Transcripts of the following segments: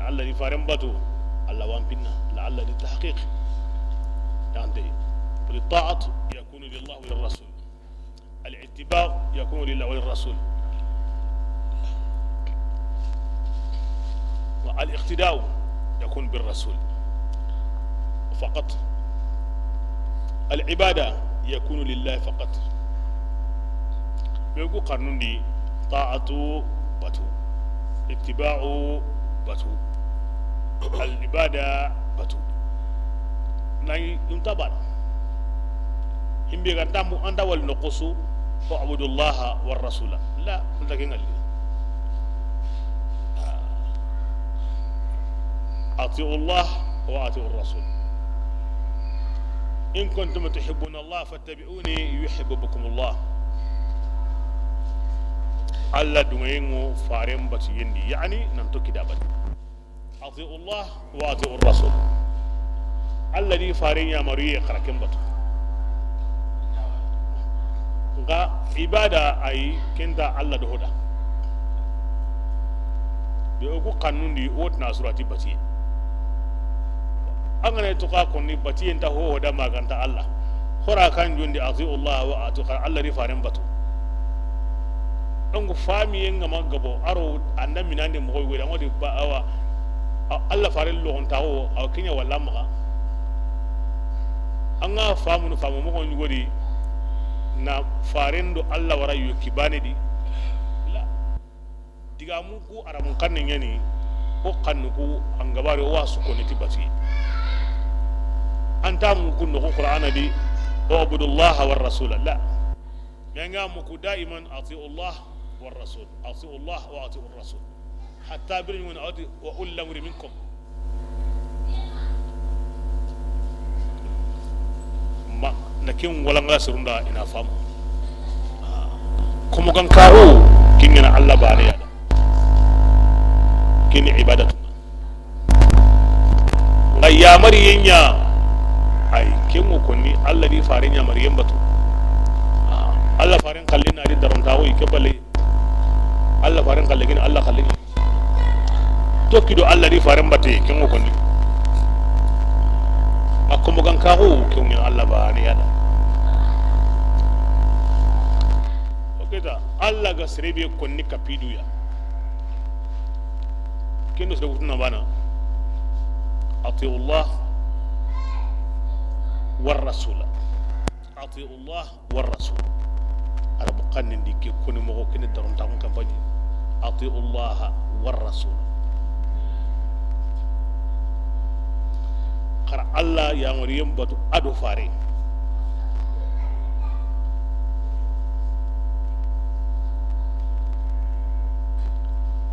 الله دي فارم باتو الله وان بينا لعل للتحقيق يعني الطاعة يكون لله وللرسول الاتباع يكون لله وللرسول والاقتداء يكون بالرسول فقط العبادة يكون لله فقط بيقول قانون دي طاعة باتو اتباع باتو العبادة باتو ناي ينتبه هم بيغنتامو أنت والنقصو فاعبد الله والرسول لا لكن أطيعوا الله وأطيعوا الرسول إن كنتم تحبون الله فاتبعوني يحببكم الله الله دمينو فارم بتيندي يعني نمتو كدابت أطيعوا الله وأطيعوا الرسول الذي فارين يا مريء خركم بتو غا عبادة أي كندا الله دهودا بيوكو قانون دي أوتنا سورة بتي angana tuka konni bati enta ho da maganta Allah hora kan jondi atiu Allah wa atu Allah ri faran batu donc fami en ngama gabo aro anda minande mo goy wala ngodi ba awa Allah faran lo on tawo aw kinya wala maga anga famu no famu mo gon godi na farendo Allah wara yu kibane di la diga mu ku aramun kanne nyani o kannu ku angabare o wasu ko neti bati أنتم كن القرآن دي اعبدوا الله والرسول لا ينامك دائما أطيعوا الله والرسول أطيعوا الله وأطيعوا الرسول حتى برمون وأولي الأمر منكم ما لكن ولا نغسر دا إنا فهم كم كان كارو كيننا الله باني هذا كين عبادتنا غيا مرينيا ay kemo konni Allah di farin ya maryam batu Allah farin kallin na di daron tawo ke balle Allah farin kallin Allah kallin to kido Allah di farin bate kemo konni akko mo gan kawo kemo Allah ba ne yada okeda Allah ga sirebe konni kapidu ya kendo sire wutuna bana atiullah والرسول أطيعوا الله والرسول أنا بقنن دي كي كوني مغو كني درون تاون كامباني أطيعوا الله والرسول قرأ الله يا مريم بدو أدو فاري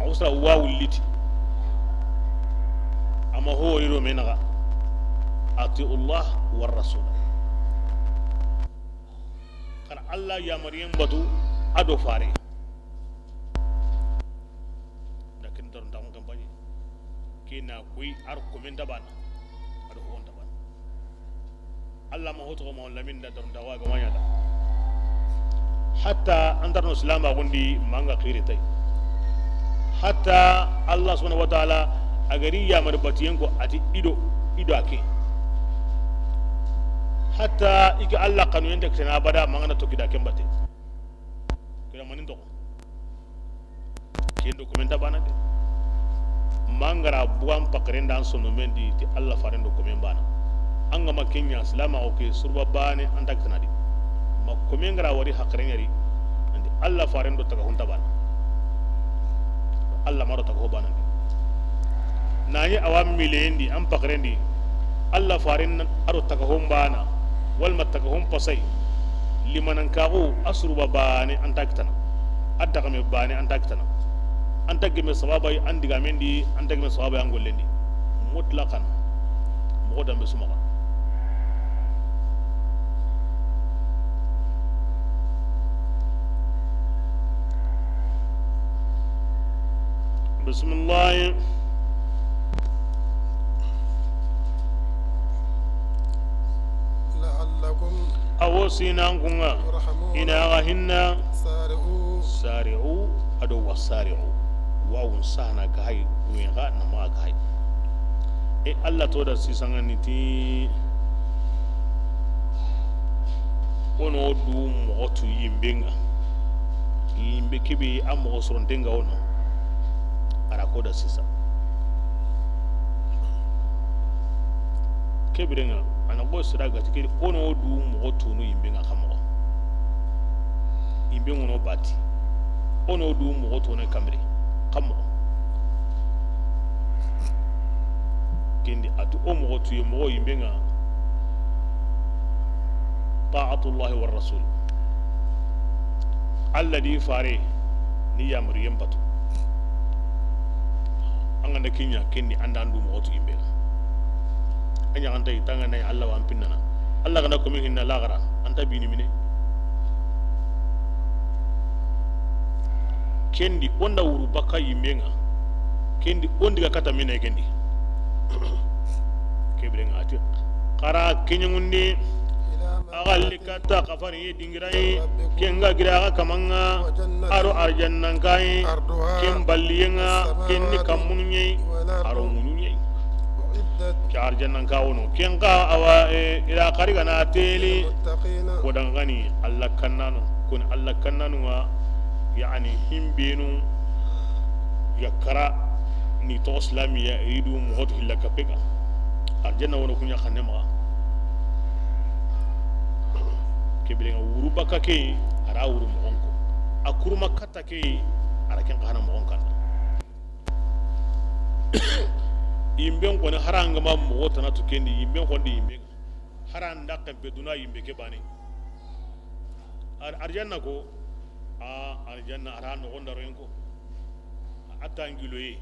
أوسا واو الليتي أما هو يرو منغا أطيعوا الله والرسول قال الله يا مريم بدو أدو فاري لكن درون دام كمباني كينا كوي أركو من دبان أدو هون دبان الله ما هو تغمى ولا من درون دوا كمان يدا حتى أنتر نسلام أغندي مانغا خيرتي حتى الله سبحانه وتعالى أغري يا مربطينكو أتي إدو أكي hatta ika Allah kanu yanda kana bada mangana to kida kembate kira manin to ken dokumenta bana de mangara buam pakrenda sono mendi ti Allah farendo komen bana anga makenya salama o ke surba bane anda kana di makomengara wari hakrenyari andi Allah farendo taga hunta bana Allah maro taga bana nani awam milendi am pakrendi Allah farin aro taga hombana walma taga hom pasai limanan kago asruba bane antaktana addaga me bane antaktana antagme sababa andiga mendi antagme sababa angollendi mutlaqan modan be sumaka bismillah awsinankunga inahinna sari'u ado wasari'u wawun sana kai winga na ma kai Allah to da sisangani ti ono du motu yimbenga yimbe kibi amo sorontenga ono ara ko da sisa kebirenga ana go sira ga tikiri ono du motu no yimbenga kamo yimbenga no bati ono du motu no kamre kamo kendi atu o motu yimo yimbenga طاعة الله والرسول الذي فاري ني يامر يمبتو angana kinya kendi andandu mo otu yimbe anya anta itanga nay Allah wa ampinna Allah kana ko min hinna lagara anta bini mine kendi onda wuru baka yimbenga kendi ondiga kata mine kendi kebrenga ati qara kinyangundi agalli kata kafani dingirai kenga gira kamanga aro arjannan kai ken balliyenga kenni kamunye aro munye arjannan kawono kenga awa ila qariga na teli kodangani Allah kannanu kun Allah kannanu wa yani himbenu yakara ni to islamiya idu muhot hilaka pega arjanna wono kunya khanema kebilenga wuru baka ke ara wuru mogonko akuruma kata ke ara ken kana mogonkan imben ko ne haranga ma mo wota na to kendi imben ko ndi imben haranda kan beduna imbe ke bani arjanna ko arjanna ara no gonda renko atta ngiloye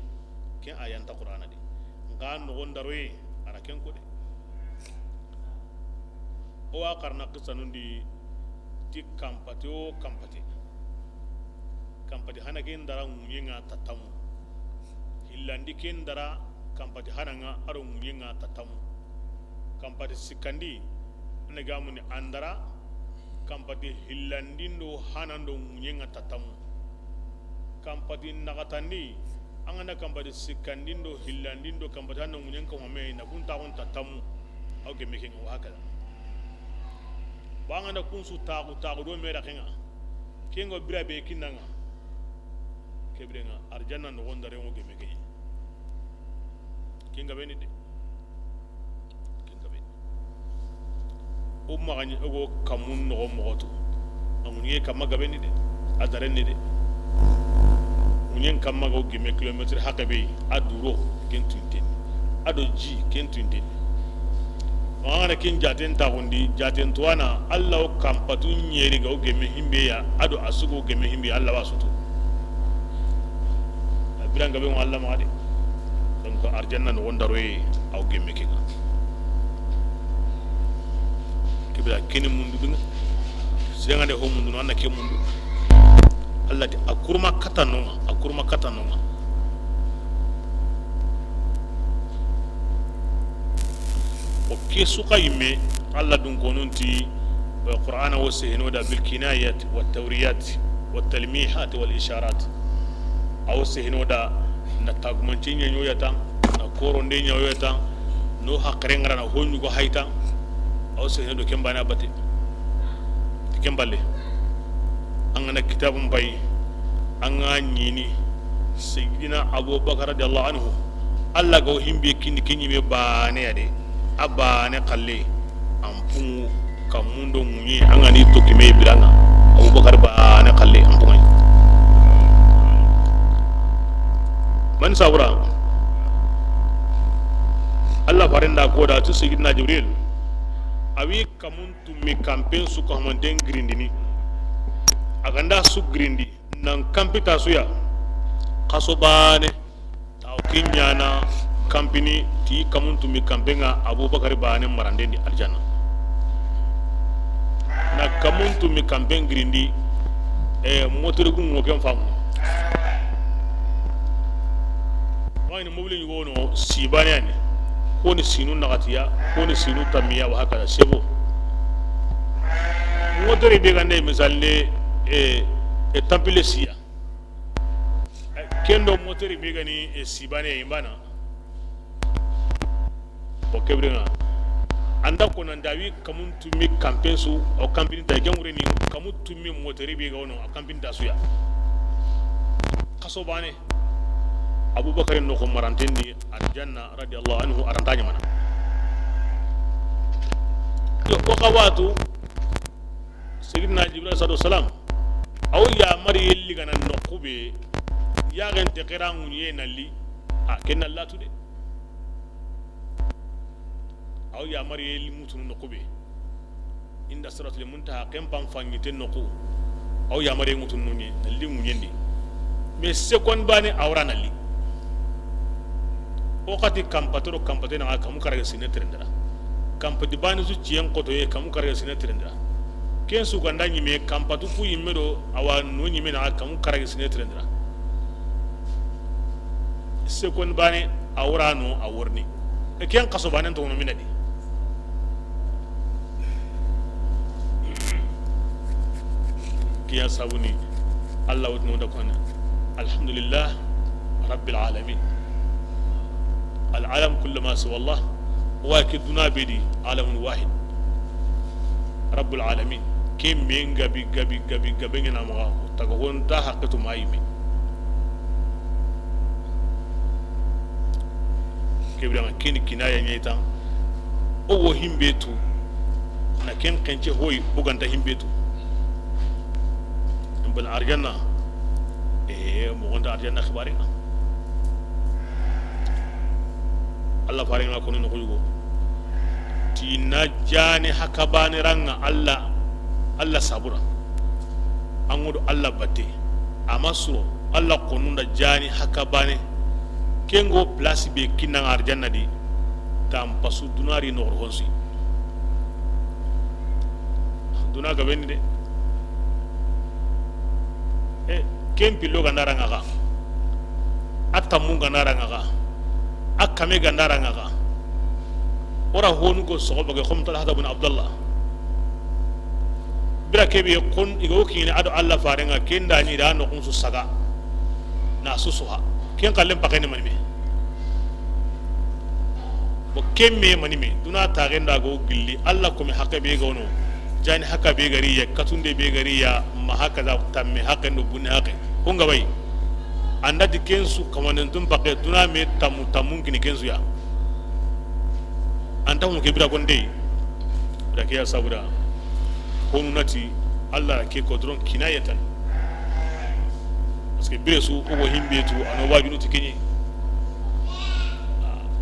ken ayanta qur'ana de ngan no gonda roye ara ken ko de o akarna kisanundi ti kampati o kampati hana gendara munyenga tatamu hillandi kendara kampati hananga aro munyenga tatamu kampati sikandi negamu ni andara kampati hillandindo hanando munyenga tatamu kampati nagatandi angana kampati sikandindo hillandindo kampati hanando munyenga wame na kunta on tatamu au gemekenga wakala bangana kunsu tagu do mera kenga kengo birabe kinanga kebrenga arjanna no gondare mo gemeke kenga beni de kenga beni o magani o kamun no moto amunye kamaga beni de adarenne de munyen kamaga o geme kilometre hakabe aduro kentunten ado ji kentunten wangana kin jaten tagundi jaten tuwana Allah kampatu nyeri ga ogeme himbe ya ado asugo ogeme himbe Allah wasutu abiranga be Allah maade donc arjanna no wondaro e aw gemme kinga kibira kini mundu dinga sengande ho mundu no ke mundu Allah di akurma katanonga ke suka yimme Allah dun konunti Qur'ana wo sehno da bil kinayat wat tawriyat wat talmihat wal isharat aw sehno da na tagmanci nyanyo yata na koronde nyanyo yata no hakre ngara na honyu go hayta aw sehno do kembana bate kemballe an na kitabun bay an nyini sayyidina Abubakar radiyallahu anhu Allah go himbe kinni be baane yade abane kalle ampun kamundo munyi angani to kime bilanga Abubakar ba na kalle ampun man sabura Allah farenda ko da tu sayyidina Jibril awi kamuntu mi campaign su ko hamanden grindini aganda su grindi nan kampita suya kaso bane taw kinyana company ti kamuntu mi kampenga Abubakar bane marandendi aljanna na kamuntu mi kampen grindi motori gun ngoken famu wani mobile wono sibane ani ko ni sinu nagatiya ko ni sinu tamiya wa haka sebo motori be gande misalle tampile siya kendo motori be gani sibane imbana o kebrenga anda ko nan dawi kamun tumi campaign su o campaign ta jangure ni kamun tumi motori be ga wono o campaign da suya kaso bane abubakar no ko marantendi aljanna radiyallahu anhu arantanya mana yo ko kawatu sayyidina jibril sallallahu alaihi wasallam aw ya mari yelli ganan no kube ya gente qirangu ye nalli a kenna latu de aw ya mari yelli mutunu no kube inda siratul muntaha kempam fangite no ku aw ya mari mutunu ni nalli munyendi mais second bane awra nalli o kati kampatoro kampatena kamu karaga sinetrendra kampati bani su ciyen koto ye kamu karaga sinetrendra ken su ganda nyime kampatu fu yimedo awa no nyime na kamu karaga sinetrendra second bane awra no aworni e ken kaso bane to no minadi kiya sabuni allah wudno da kona alhamdulillah rabbil alamin العالم كل ما سوى الله واكدنا بدي عالم واحد رب العالمين كم من غبي نامغا تغون تا حقته مايمي كبرنا كين كنايا نيتا او هيمبيتو na ken kenche hoy buganta himbetu mbal arjanna mo gonda arjanna khibari Allah faringa kono no yugo ti najani hakabani ranga Allah sabura angudo Allah batte amasro Allah konunda jani hakabani kengo place be kinna arjanna di tam pasu dunari no honsi duna ga bende kempi lo gandara ngaga atamu gandara ngaga akame gandara ngaga ora honu go so baga khumta hada ibn abdullah bira kebe kun igo kini ado Allah farenga kenda ni da no kunsu saga na susuha ken kallem pakene manime bo kemme manime duna tagenda go gilli Allah ko mi hakabe go no jani haka be gari ya katunde be gari ya ma haka za tamme haka no bunne haka hunga bai anda dikensu kamanen dum pakke duna me tamun kini kensu ya anta mu ke bira gonde da ke ya sabura honunati Allah ke kodron kinayatan parce que bire su o himbe tu ano wajunu tikenye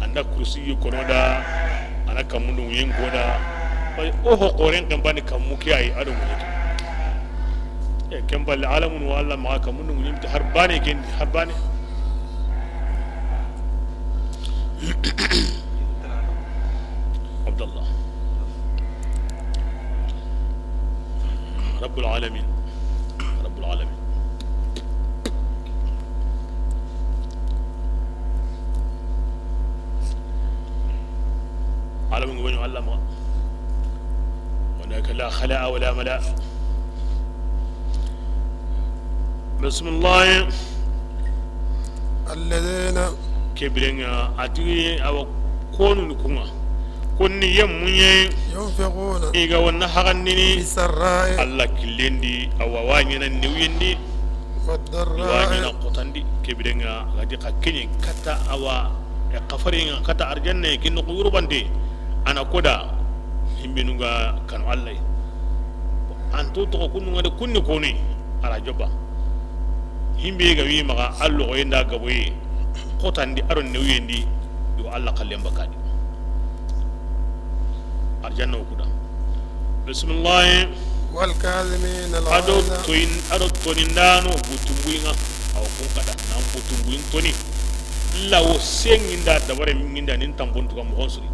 anda kursi yo konoda ana kamundu yen goda o ho qoren kan bani kamu ke ay ado mu e kan bal alamun wa Allah ma kamundu yen harbane ken harbane عبد الله رب العالمين رب العالمين عالم وين علم هناك لا خلاء ولا ملاء بسم الله الذين كبرين أتوي أو كونوا كونا كوني يمني ينفقون إيجا ونحغنني بالسراء الله كلندي أو وانينا نويندي والضراء وانينا قطندي كبرين غادي كيني كتا أو قفرين كتا أرجنة كنو قيورباندي أنا كودا himbinunga kanu Allah anto to kunu ngade kunni koni ala joba himbe ga wi maga allo ko yenda ga boye qotandi aron ne wiyendi yo Allah kallem bakadi arjanna kuda bismillah wal kazimin al ado toinindano butumbuinga aw ko kada nan butumbuin toni lawo senginda dabare minginda nin tambontu kam honsuri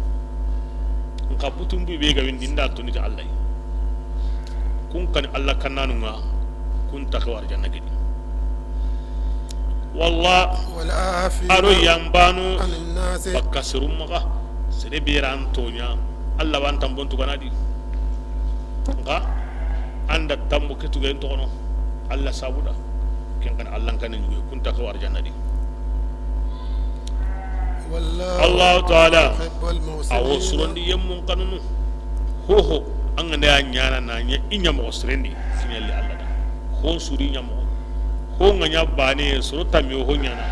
nka butumbu be ga windi nda toni ta Allah kun kan Allah kannanu nga kun takwa arjanna gidi wallah wal afina aro yambanu anin nas bakasirum maga sede biran tonya Allah wan tambontu kanadi nga anda tambu ketu ga to no Allah sabuda ken kan Allah kan ni kun takwa arjanna di والله Allah ta'ala يحب awo surondi yemmun kanunu hoho an ga ya nyana na nya inya mo srendi kinyali Allah da hon suri nya mo ho nga nya bane surota mi ho nyana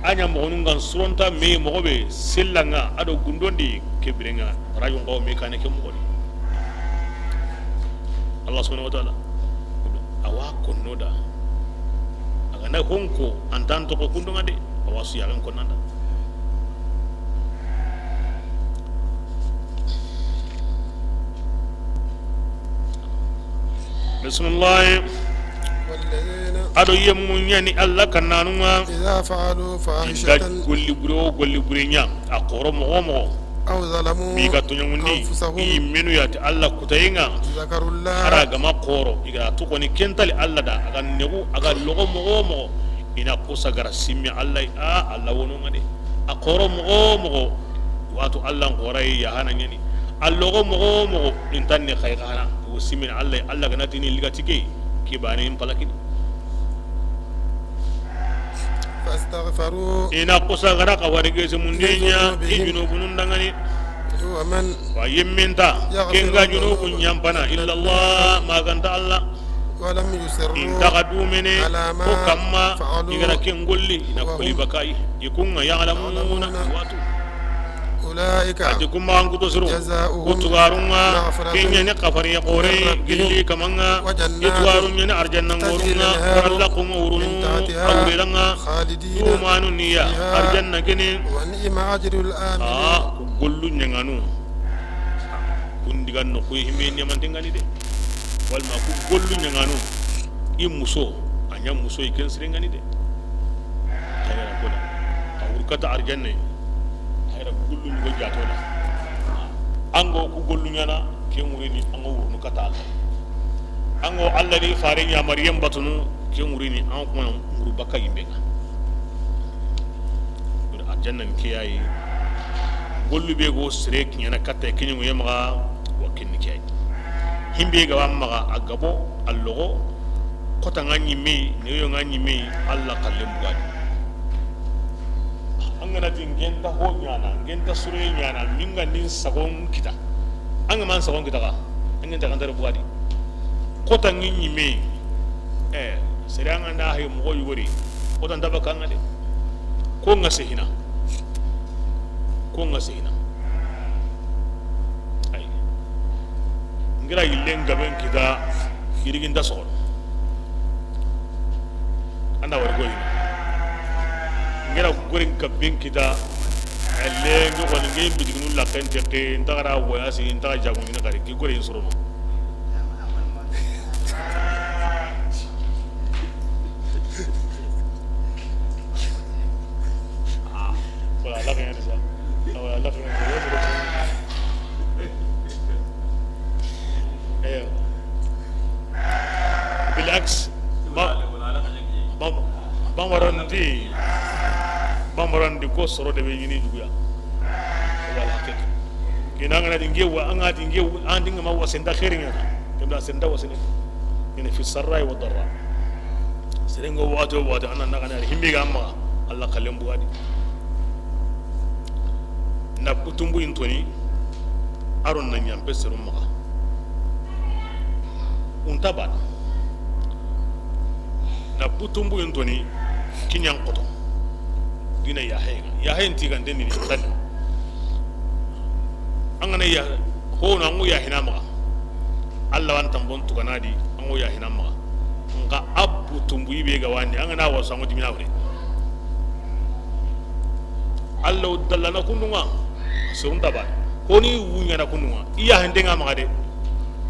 anya mo nungan suronta me mo be sillanga ado gundondi kebrenga rayon ko me kane ke mo Allah subhanahu wa ta'ala awa konnoda aga na honko antanto ko kundunga de awasu yagan konnanda bismillah ado yemmu nyani Allah kananuma إذا فعلوا فاحشة golli burenya akoro mo أو ظلموا mi ga tunyangundi أنفسهم imenu yati Allah kutayenga ذكروا الله ara gama koro iga to koni kentali Allah da aga negu aga logo mo ina kusa gara simmi Allah Allah wono ngade akoro mo wato Allah ngorai ya hana nyani allogo mo intanne khay kana wo simmi Allah gana tini liga tike ki bani impalaki فاستغفروا ina kusa gara ka warige se mundenya ijuno bunundangani ومن wa yimminta kenga juno kunyampana illa Allah maganta Allah ولم يسروا intaga dumene على ما ko kamma فعلوا igara kengolli ina kuli bakai ikunga ya'lamuna watu أولئك ati kuma an kuto suru جزاؤهم kutugarunga مغفرة kenya ne kafari ya qore ربهم gilli kamanga وجنات itwarunya ne arjanna تجري ngorunga الأنهار rallaqum من urunu تحتها awrelanga خالدين tumanu niya فيها arjanna kene ونعم أجر الآمنين ku gollu nyanganu kundigan no ko himbe ne mantingani de walma ku gollu nyanganu imuso anya muso iken sirengani de ayara koda awurkata arjanna ayara gollu ngo jatoda ango ku gollu nyana ken wurini ango wurnu kata ango Allah ni fare nya maryam batunu ken wurini an kuma nguru baka yimbe ga arjanna ke yayi gollu be go sire kinyana kata kinyu yemaga wakin kiyai himbe ga wamma agabo allogo kota ngani me ne yo ngani me Allah kallem bugadi angana dingenta ho nyana ngenta sure nyana minga din sagon kita anga man sagon kita ka ngenta kan dar bugadi kota ngini me seranga na hay mo yori kota ndaba kan ngade ko ngasehina ay ngira yilen gaben kita irigin da so anda war goyi ngira gorin gaben kita alle ngo ko ngi bidignu la kente ke ndara wayasi ndara jagu ni ngari ki gorin soro wala la kene sa wala la kene بالعكس bambarandi ko soro de be yini juya wala kek kina ngana dinge wa anga dinge an dinga ma wasenda khairin ya kemda senda wasene ina fi sarrai wa darra serengo wato anan naga na himbi ga amma Allah kallem buadi na kutumbu intoni aron nan yambe serum maka untaban na butumbu intoni kinyan koto dina ya hayin tigan den ni tan an gane ya ho na ngu ya hinama Allah wan tambon tuganadi an ngu ya hinama nga abu tumbu ibe ga wani an gana wasa ngu dimina wure Allah dallana kununga so undaba honi wunya na kununga iya hendenga ma de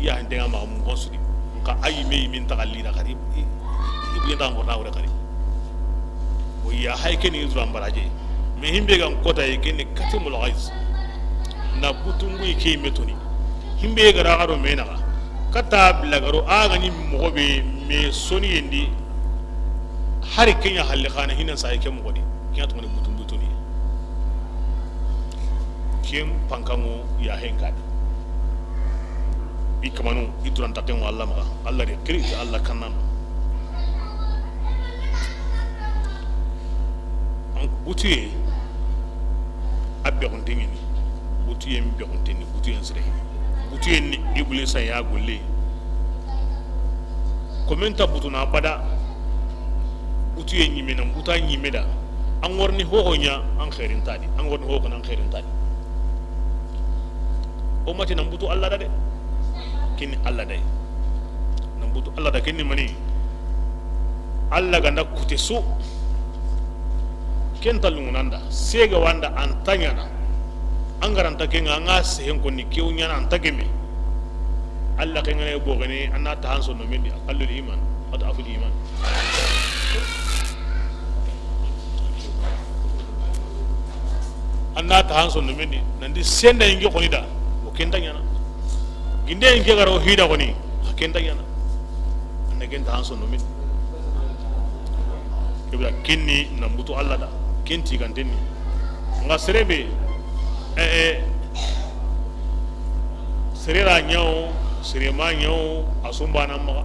iya hendenga ma mu gonsudi ka ayi me min tagalli na kadi ibu yanda ngorna wure kadi ya haike ni zuwa mbaraje me himbe gan kota yake ni katimul ghaiz na butungu yake metoni himbe ga ragaro mena kata blagaro aga ni mogobe me soni yendi hari kenya halle khana hinan sa yake mogodi kiya to ni butuni kem pankango ya henkadi bi kamanu iduran taken Allah ma Allah de kiri Allah kannan butuye abbe on dingini butu yen be konteni butu yen sire butu yen ni iblisa ya golle komenta butu na bada butu yen nyime na buta nyime da an warni hohonya an khairin tadi an warni ho kan khairin tadi o mati nan butu Allah da de kini Allah dai nan butu Allah da kini mani Allah ganda kute su kenta lungunanda sega wanda antanya na an garanta kenga nga sehen ko ni kiw nyana antageme Allah kenga ne bogane anna ta hanso no mendi aqallul iman adaful iman anna ta hanso no mendi nandi senda inge ko ni da o kenta nyana ginde inge garo hida ko ni kenta nyana anna kenta hanso no mendi kebra kinni nambutu Allah da kenti ganteni nga serebe serera nyaw serema nyaw asumba namma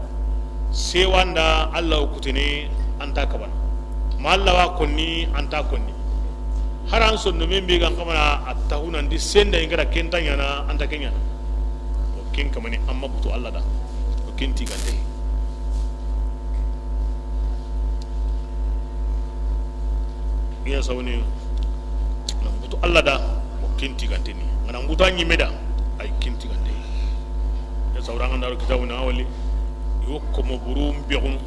se wanda Allah kutene anta kabana ma Allah wa konni anta konni haran son no membe gan kamana attahuna ndi senda ingara kenta nyana anta kenya o ken kamani amma butu Allah da o kenti gante iya sawni nambutu Allah da o kenti gante ni ngana mbutu anyi meda ay kenti gante ya sawranga ndaro kitabu na wali yo ko mo burum bi'un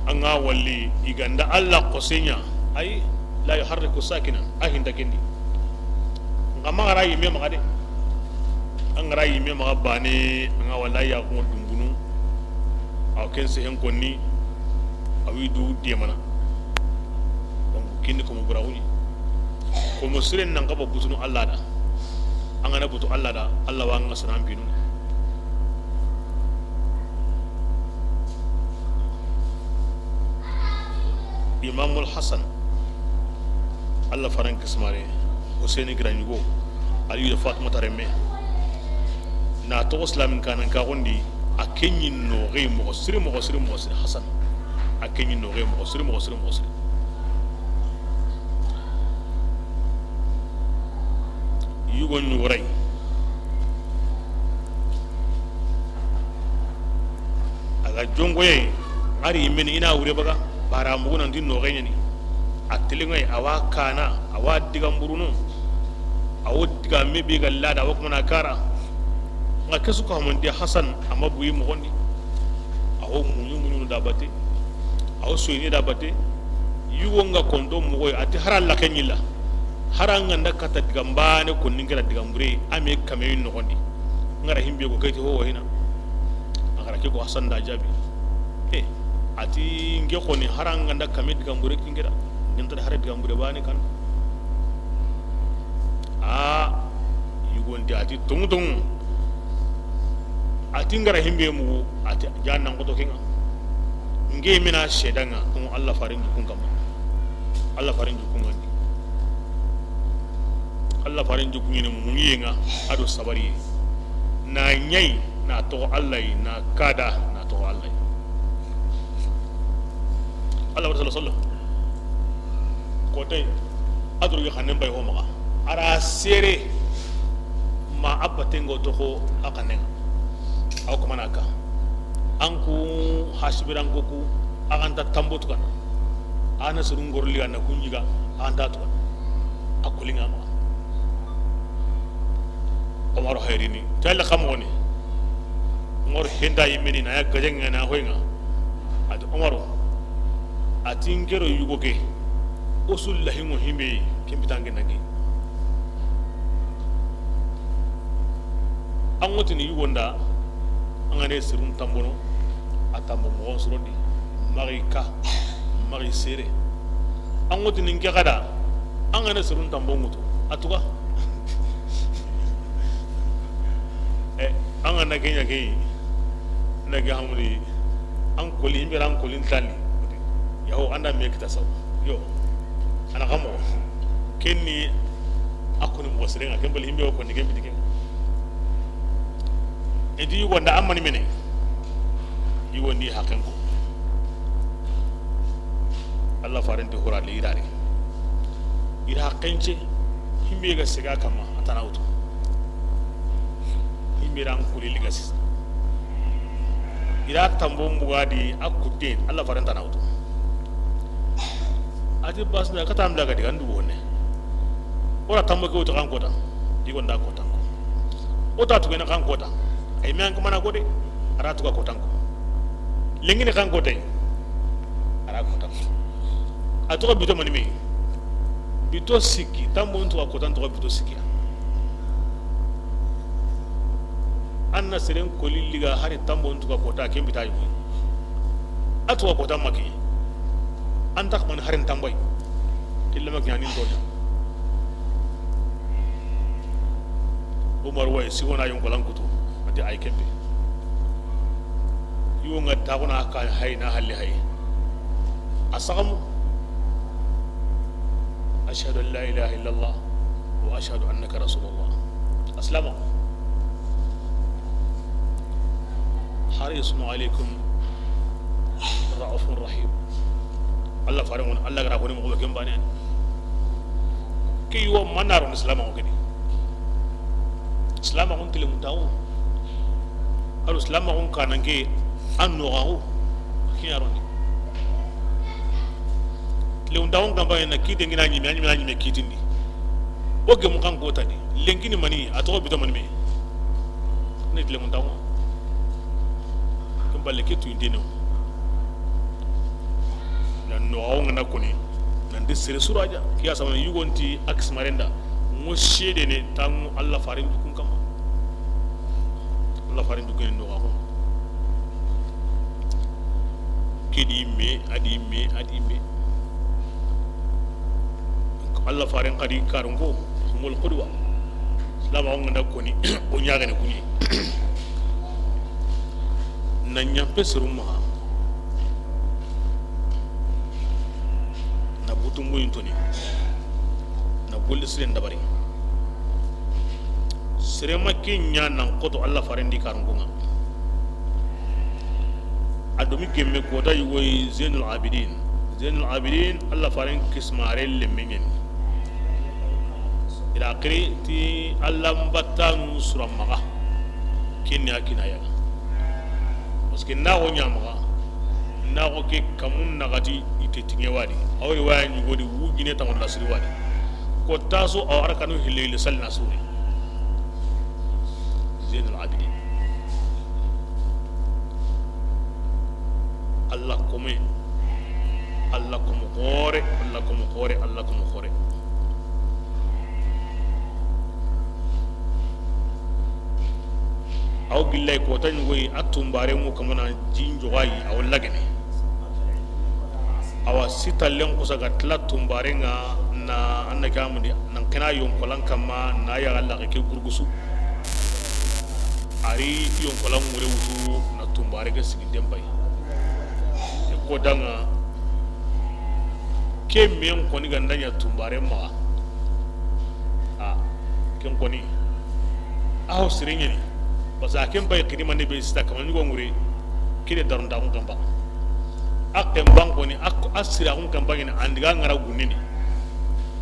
anga wali iganda Allah qosenya ay la yuharriku sakinan ahinda kendi ngama ngara yime magade angara yime magabane anga wala ya ko dumbunu aw kense hen konni awidu diemana kini ko mo burawuni ko mo siren nan gaba butunu Allah da an ana butu Allah da Allah wa nga sanan binu Imamul Hasan Allah faran kismare Husaini granyugo Ali da Fatima taremme na to islamin kanan ka gondi akenyin no re mo sire Hasan akenyin no re mo sire yugon nurai aga jongoye ari meni ina wure baga bara muguna ndin no ganyani atilingai awa kana awa digamburunu awo diga mebi galla da wakmana kara nga kesu ko mon di Hasan amma buyi mo gondi awo munyu da bate awo soyni da bate yugonga kondo mo goy ati haral la kenyilla haranga ndakata digambane ko ningira digambure ame kameyin no gondi ngara himbe ko kayti ho hina ngara ke ko Hasan da jabi ati nge ko ni haranga ndakame digambure kingira ngenta hare digambure bani kan yugondi ati tung ati ngara himbe mu ati janna ngoto kinga nge mina shedanga on Allah farin jukun kam Allah farin jukun ngani Allah farin jukun ni mungiyenga ado sabari na nyai na to Allah na kada na to Allah Allah sallallahu ko tay adru yi xanen bay ho ma ara sere ma abatengo to ko akanen aw ko manaka anku hasibiran goku aganta tambotu kana ana surun gorli ana kunyiga anta to akulinga ma Omar Khairini tala kamoni Omar hinda yimini na ya gajenga na hoinga ad Omar atingero yugoke usul lahimu hime kimbitange nagi angotini yugonda angane sirun tambono atambo mo surodi marika mari sere angotini ngakada angane sirun tambo ngutu atuka angana kenya ke naga hamuli an koli imbera an kolin tali yaho anda me kita saw yo ana kamo kenni akuni mo serenga kembali himbe ko ni gembi diken edi wonda amani mene yi woni hakanko Allah farante hurali irari ira hakanche himbe ga siga kama atana utu himbe ran kulili ga sis ira tambo mbugadi akute Allah faranta na utu ati bas na kata amla ga digandu wonne ora tambo ko to kan kota digo nda kota ko ota to gena kan kota ay men ko mana ko de ara to ka kota ko lengine kan kota ara kota atoka bito mani me bito siki tambo nto ka kota nto ka bito siki anna seren kolilliga hari tambo nto ka kota ken bita yi atu ka kota maki anta man harin tamboy killa maki anin tonya umar way sigona yon kolan kutu ati ay kembe yo ngatta kona ka hayna halli hay asagamu ashhadu an la ilaha illa allah wa ashhadu annaka rasulullah aslama harisun alaykum raufur rahim Allah farangon Allah gara ko mo kemba ne ki yo manaro islam ko kedi islam ko tele mutawo alu islam ko kanange anno gawo ki yaroni le undawon gamba na kite ngina nyimi me kitindi o gem kan ko tani lengini mani ato bito mani me ne le undawon kemba le kitu indino no awon na kuni nan de sere suraja kiya sama yugonti aks marenda mo shede ne tan Allah farin dukun kama Allah farin dukun no awo kidi me adi me Allah farin kadi karungo mul qudwa lama awon na kuni o nyaga ne kuni nan nyampe suruma butumbu intoni na bulli siren dabari sirema kinya nan koto Allah farendi karungunga adomi gemme kota yugoy Zainul Abidin Allah faren kismare lemenyen ila akhiri ti Allah mbattanu suramaga kinya kinaya paske na wonyamaga na ko ke kamun nagati itetinge wadi awri wani godi wugine tamon lasri wadi ko taso aw arkanu hilil salna suri Zainul Abidin Allah kome Allah komo kore aw billahi ko tan goyi atumbare mu kamana jinjo wayi aw lagene awa sitallen kusa ga tla tumbarenga na annaka amudi nan kana yon kolan kama na ya Allah ke gurgusu ari yon kolan mure wutu na tumbare ga sigi dembay e ko danga ke men ko ni gandanya tumbare ma a ken ko ni aw sirinye ni basa ken bay kidima ne be sta kaman ni go ngure kide darunda ko gamba akem banko ni asira kun kan bangina andiga ngara gunini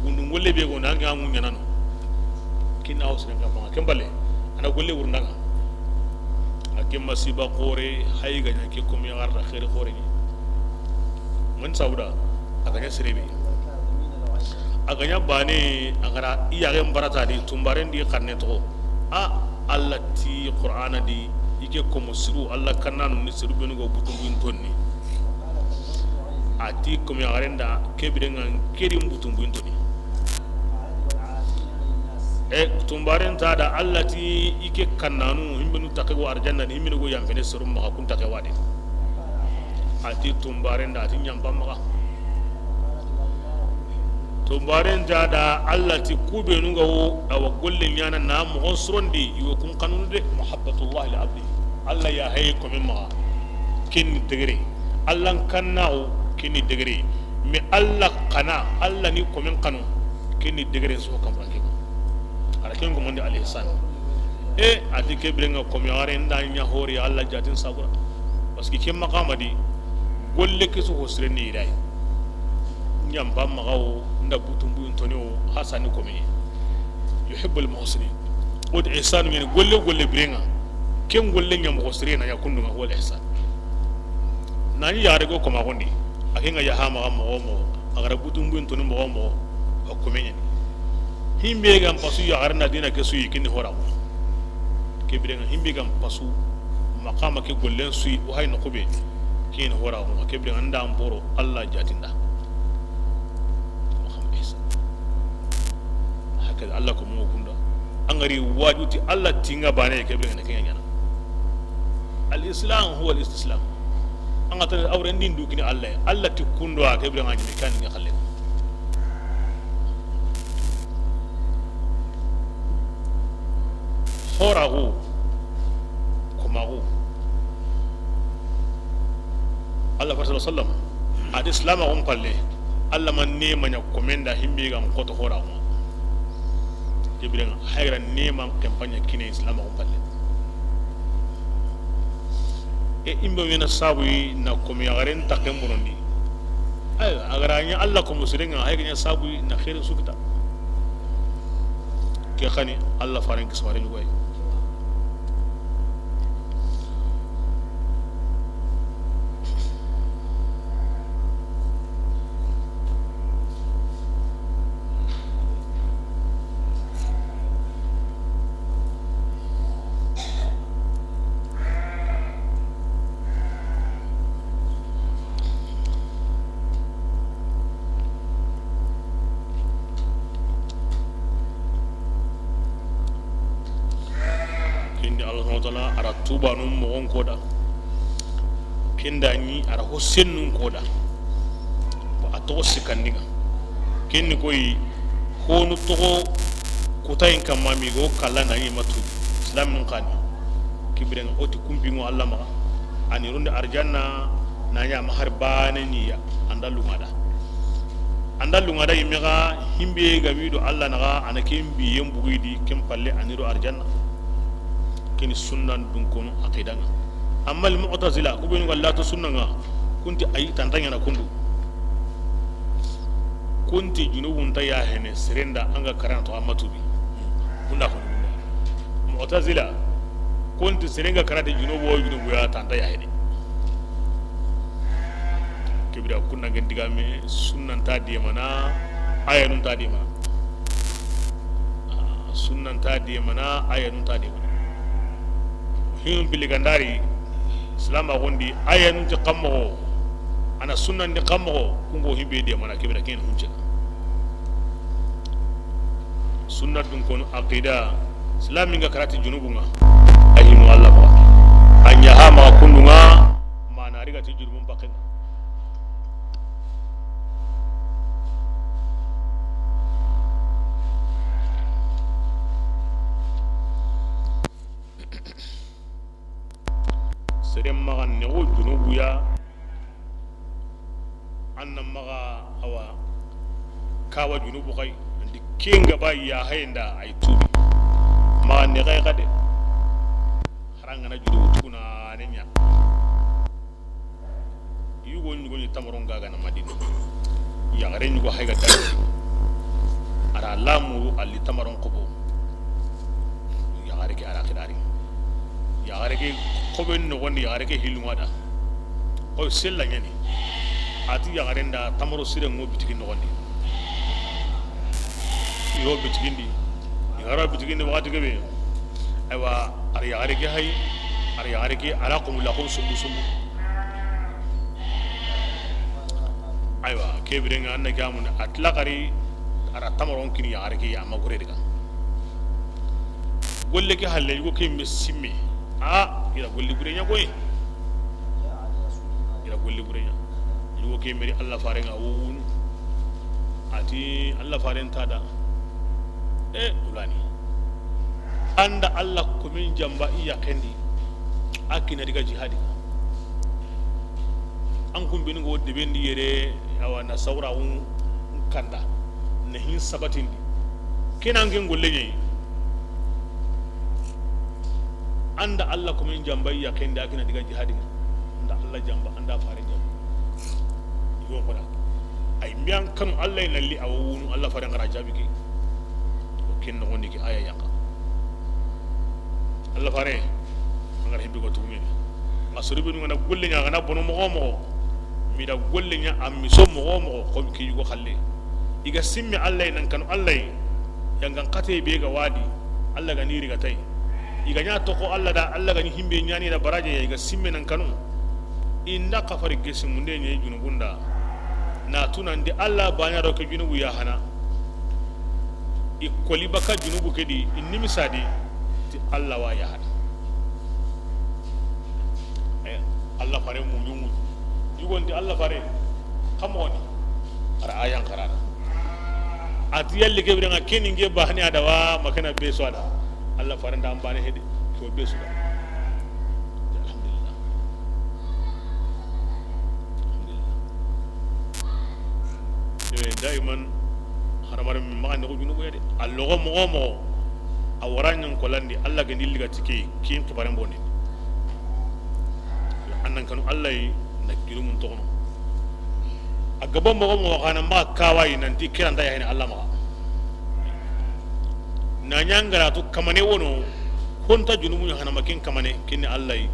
gundu ngolle be go nanga ngunya nano kina ausira kan banga kembale ana golle wurnanga akem masiba qore hayga nyake kum ya garda khair qore ni man sauda aganya sirebe aganya bane agara iya gem barata di tumbaren di karne to a allati qur'ana di ike ko musiru alla kananu ni siru benu go butungu intonni ati komi agarenda kebirenga kedi mbutumbu intoni tumbaren tada allati ike kannanu himbenu takego arjanna ni himbenu go yamfene serum maka kun takewade ati tumbaren da ati nyamba maka tumbaren tada allati kubenu go awa golle nyana na mo srondi yo kun kanunu de muhabbatullah li abdi alla ya hay komi maka ken degere allan kannao kini degere mi Allah kana Allah ni komen kanu kini degere so kam ranke ala ken ko monde al ihsan ati ke brenga ko mi ware nda nya hori Allah jatin sabura parce que ke maqama di golle ke so hosreni dai nyam bam magawo nda butumbu intoni o hasani ko mi yuhibbul muhsinin wad ihsanu yani golle brenga ken golle nyam khosrina ya kundu ma wal ihsan nani yare go ko ma gondi akinga ya hama ga mo agara butum bun tunu mo ko menyen himbe gam pasu ya arna dina ke suyi kin hora ko ke brenga himbe gam pasu maqama ke gollen suyi o hay no ko be kin hora ko ke brenga nda amboro Allah jatinda haka Allah ko mo kunda angari wajuti Allah tinga bane ke brenga ke nyana al-islam huwa al-istislam anga tan awren din dukini Allah ti kundo a ke brenga ni kan nga khalle horahu kumahu Allah sallallahu alaihi islam on palle Allah man ne manya komenda himbe gam koto horahu kebiren hayra ne man kampanya kine islam on palle e imbe wena sabu na komi yaren takem burundi ay agaranya Allah ko musiringa hayga sabu na khairin sukta ke khani Allah faran kisware lugoy tuba num mo on koda kenda ni ara hosen num koda ba ato sikandiga kenni koy honu to ko tayin kam mami go kala na ni matu islam nun kan kibren oti kumpingo Allah ma ani runde arjanna na nya mahar bane ni ya andalu ngada yimega himbe gabido Allah naga anakin biyen bugidi kem palle aniro arjanna kini sunnan dun kono aqidanga amma al mu'tazila kubin wallatu sunnanga kunti ay tantanya na kundu kunti junubun ta ya hene serenda anga karanto amatubi kunda ko mu'tazila kunti serenga karate junubu ya tanta ya hene kibira kunna gendiga me sunnan ta di mana ayanun ta di mana sunnan ta di mana ayanun ta di mana hinum biligandari islama gondi ayan ti qammo ana sunnan ni qammo kungo himbe de mana kibira ken hunja sunnat dun kono aqida islami nga karati junubunga ahimu Allah ba anya ha ma kundunga mana riga ti junubun bakin serem magan ne o junubu ya annan maga awa kawa junubu kai ndi kinga ba ya hayenda ay tubi magan ne kai kade haranga na junubu tuna nenya yugo ni tamaron gaga na madina ya gare ni go hayga tan ara lamu alli tamaron qobo ya gare ki ara khidari ya gare ki koben no woni ya gare ki hilungada o sella nyani ati ya gare nda tamaro sire ngo bitiki no woni yo bitiki ndi ya gare bitiki ndi wakati gabe aywa ar ya gare ki hay ar ya gare ki ala qum la qum sumbu aywa kebirenga anna gamun atlaqari ara tamaron kini ya gare ki ya magure diga golle ki halle yugo ke mesimme ila golli burenya koy ila golli burenya yugo ke meri Allah farenga wunu ati Allah farenta da ulani anda Allah ko min jamba iya kendi akina diga jihadi an kun bin go de bendi yere awana sawra un kanda ne hin sabatindi kenan gen golle nyi anda Allah kuma in jamba ya kai da kina diga jihadin anda Allah jamba anda farin jamba yo koda ay miyan kan Allah ina li awunu Allah farin rajabi ke ken no ni ki aya yaka Allah fare ngar hibbi ko tumi masuru bi ngana golle nya ngana bono mo mi da golle nya am mi so mo ko ki yugo khalle iga simmi Allah nan kanu Allah yangan kate be ga wadi Allah ga niri ga tai iga nya to ko Allah da Allah ga ni himbe nya ni da baraje ya iga simmi nan kanu inda kafar gesi munde ne junubunda na tunan di Allah banya do ke junubu ya hana ikoli baka junubu kedi inni misadi ti Allah wa ya hana Allah fare mu yumu yugon di Allah fare kamoni ara ayan karana ati yalle ke bidanga keni nge bahani adawa makana be so ada Allah fare nda ambane hedi to be so alhamdulillah daiman haramar min ma ko junubu yade allogo mo awaran ko landi Allah ga nilliga tike kin to bare mboni annan kanu Allah yi na girumun tono a gaban mo kana ma kawai nan di kiran da yayin Allah ma na nyangara to kamane wono konta junumu hana makin kamane kinni Allah yi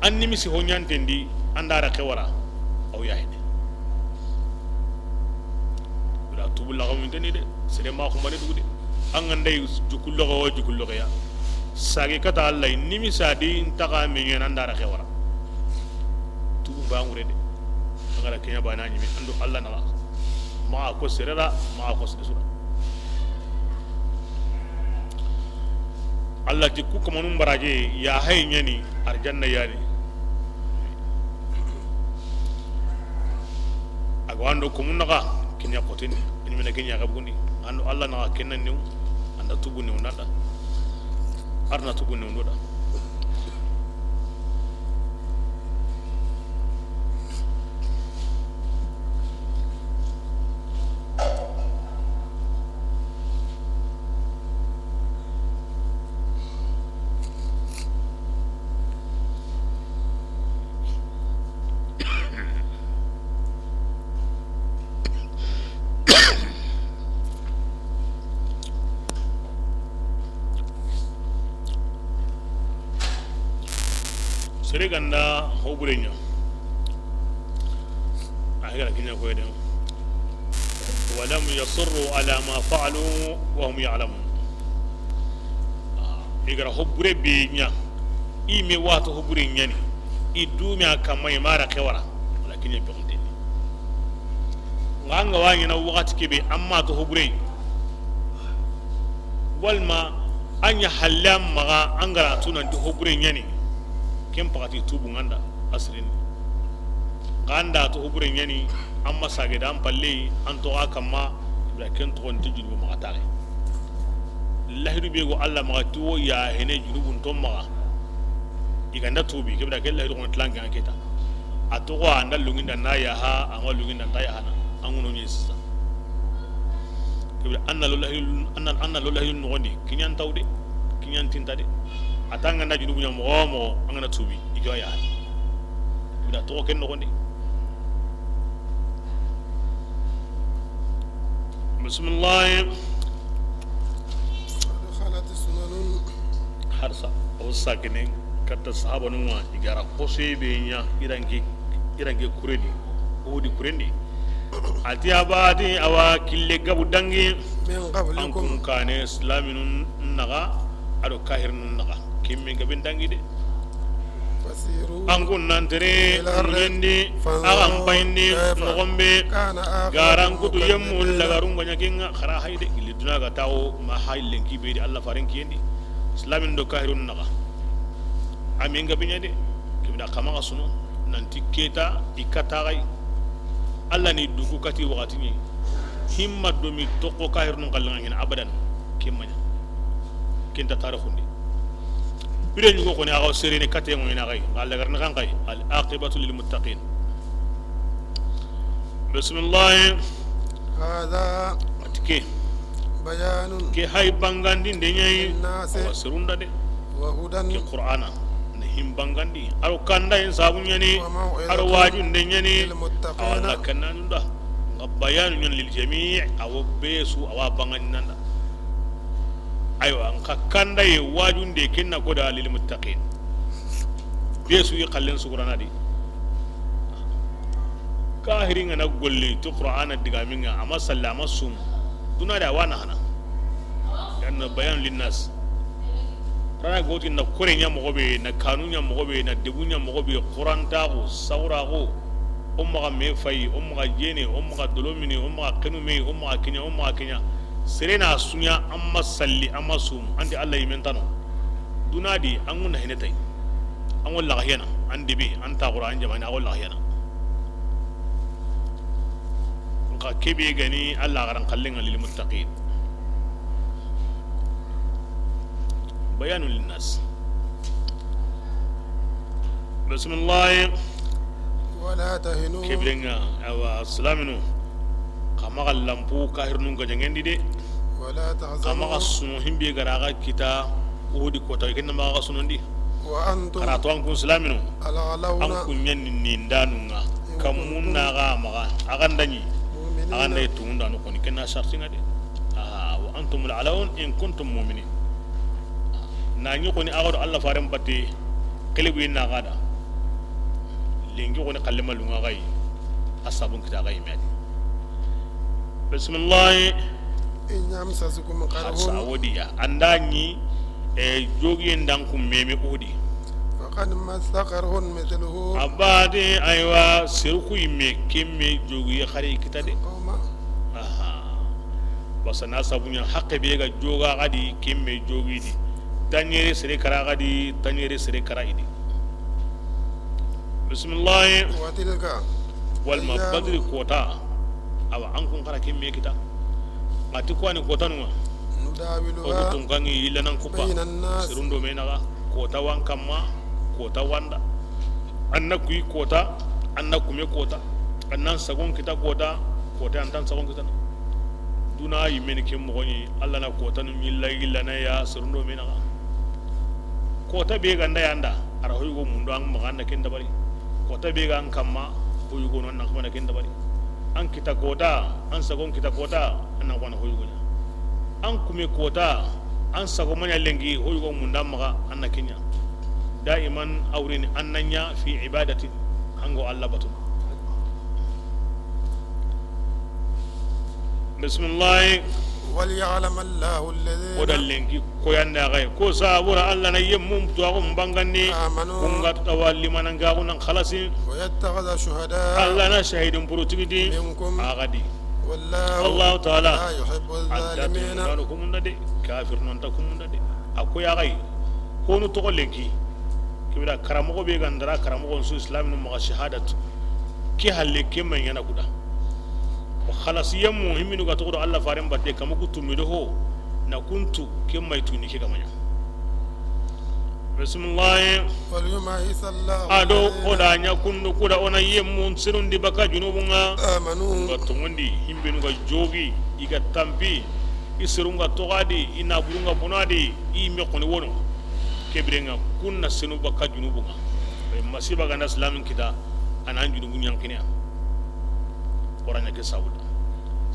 an nimi si honyantendi andara kewara aw yayin da tubul la gamun tani de sere ma ko mane dugudi an ngandai jukullo ya sagi kata Allah nimi sadi intaka menyen andara khawara tu bangure de ngara kenya bana nyimi andu Allah na ma ko serera ma ko sura Allah ti ku kuma nun baraje ya hay nyani arjanna yani agwando kumunaka kinya kotini ni mena kenya gabundi andu Allah na kenna new anda tubu new nada arna tubu new noda sere ganda hoburenya ahira kinya ko yede walam yasirru ala ma fa'alu wa hum ya'lamun igara hobure be nya ime wato hobure nya ni idumi akamai mara kewara lakini be honde nganga wani na wakati kebe amma to hobure walma anya halam maga angara tunan to hobure nya ni kem pakati tubu nganda asrin ganda to hubure nyani amma sage dan palle an to akama da ken to on tijul bu magatare lahiru be go Allah magatu ya hene junubun to maga iganda tubi kebda kel lahiru on tlanga keta ato ko andal lunginda na ya ha an lunginda ta ya hana an wono nyesa kebda anna lillahi ngoni kinyan tawde kinyan tintade atanga na junubu nya mo angana tubi ijo ya ida to ken no gondi bismillah dakhalat sunanun harsa o sakene katta sahaba numa igara kose be nya irange kuredi o di kurendi ati abadi awa kille gabu dangi min qablikum ankum kane islaminun naga ado kahirnun naga kimmi gabin dangi de fasiru angun nantere ngendi agam payndi ngombe garan kutu yemul lagarun gonya kinga khara hayde iliduna ga tawo ma haylen kibe de Allah faran kiyendi islamin do kahirun naga amin gabinya de kibda kama sunu nanti keta ikata gai Allah ni duku kati wakati ni himma do mi tokko kahirun kallan ngina abadan kimmanya kinta tarihundi bire ñugo ko ne aw serene kate mo ina gay Allah garna kan gay al aqibatu lil muttaqin bismillah hada atike bayanun ke hay bangandi de nyai wa serunda de wa hudan ke qur'ana ne him bangandi aro kanda en sabu nyani aro waju de nyani Allah kananda bayanun lil jami' aw besu aw bangandi nanda aywa nka kanda ye wajunde kenna koda lil muttaqin besu yi kallen sugurana di kahiringa na golle to qur'ana digaminga amma sallama sum duna da wana hana yanna bayan linnas rana goti na korenya mogobe na kanunya mogobe na debunya mogobe qur'anta ko sawrago umma me fay umma jene umma dolomini umma kanume umma kinya serena sunya amma salli amma sum andi Allah yimentano dunadi anguna hinetai angol lahiyana andi bi anta qur'an jamani angol lahiyana nka kebe gani Allah garan kallen lil muttaqin bayanul linnas bismillah ولا تهنوا kebrenga awa aslaminu kama lampu kahirnun gajangendi de ولا kama تحزنوا sunu himbe garaga kita udi kota kenna ma sunundi وأنتم karatu an kun islaminu an الأعلون kun yanni nindanunga kamunna ga maga agandani aganda مؤمنين tunda no koni kenna shartinga de wa antumul alaun in kuntum mu'minin na nyi koni agado Allah faran batte kelebu na gada lengi koni kallema lunga gai asabun kita gai medi bismillah إن يمسسكم قرح asawodiya andanyi jogi ndan kum meme udi فقد مس قرح مثله abade aywa sirku imme kemme jogi khari kita de قوما aha basana sabunya hakke be ga joga gadi kemme jogi di tanyere sire kara gadi tanyere sire kara idi bismillah وتلك wal mabadri kota awa an kun kara kemme kita ngati kwani kota numa o نداولها tun kan yi lanan kupa بين الناس sirundo me naga kota wan kamma kota wanda anna kuyi kota anna kume kota annan sagon kita kota kota antan sagon kita duna yi men ke mo ni alla na kota nun yilla na ya sirundo me naga kota be ganda yanda ara hoygo mundo an maganda ken dabari kota be gan kamma hoygo non nan kuma ken dabari an kita kota an sagon kita kota annan kwana hoygo an kume kota an sago manya lengi hoygo munda maga anna kenya daiman awrin annanya fi ibadati hango Allah batu bismillah وليعلم الله الذين odan lengi ko yanda gai ko sabura Allah na yemmum to ko mbangani آمنوا kunga tawalli mananga kunan khalasi ويتخذ شهداء Allah na shahidin purutigidi منكم agadi والله Allah ta'ala لا يحب الظالمين adatu kumunda de kafir non ta kumunda de akoya gai ko no to lengi kibira karamogo be gandara karamogo su islam no ma shahadat ki halle ke man yana kuda wa khalasiyan muhimmin ga to Allah faran batte kama kutu mi ho na kuntu ke mai tuni ke gamanya bismillah وليمحص الله ado الذين oda nya kundu kuda ona yemmun sirun di baka junubunga آمنوا ga tongondi himbe nu ga jogi iga tampi isirunga togadi ina burunga bonadi i me koni wono kebrenga kunna sinu baka junubunga masiba ga na islamin kita anan junubun yankina oranya ke sauda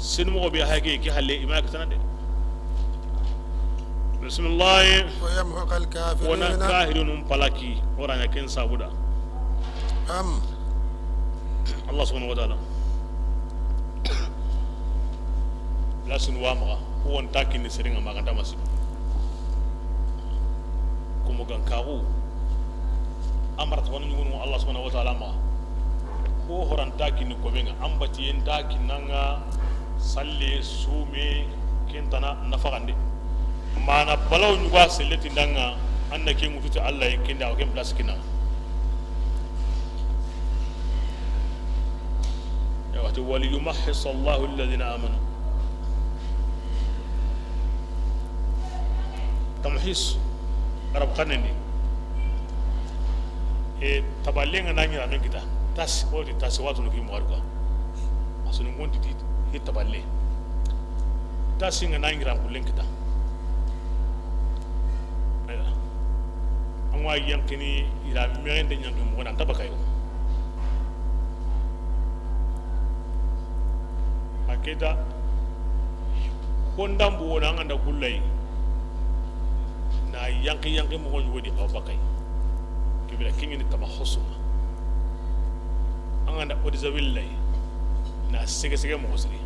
sinu mo be hage ki halle ima ka tanade bismillah ويمحق wana الكافرين kahirun palaki oranya ken sauda أم Allah subhanahu wa ta'ala lasin wa maga won takin ni seringa maganda masib kumo gan kawu amart wonu ngunu Allah subhanahu wa ta'ala ma ko horan takin ni kobenga ambati en takin nanga salle sume kentana nafagande mana balaw nyuga selleti ndanga annake ngututi Allah yekenda o kem place kina وليمحص الله الذين آمنوا تمحيص رب قنني تبالين ناني رامن كده تاس ودي تاس واتو نكي مواركا أصلا نقول دي هي تبالين تاس ناني رام كلين كده أما يمكنني إذا مين دنيا كم مغنى تبكايو akeda hondam bo na nganda kullai yanki mo gon wodi aw bakay kibira kingi ni tama khosuma anga na odizawillay na sege sege mo sri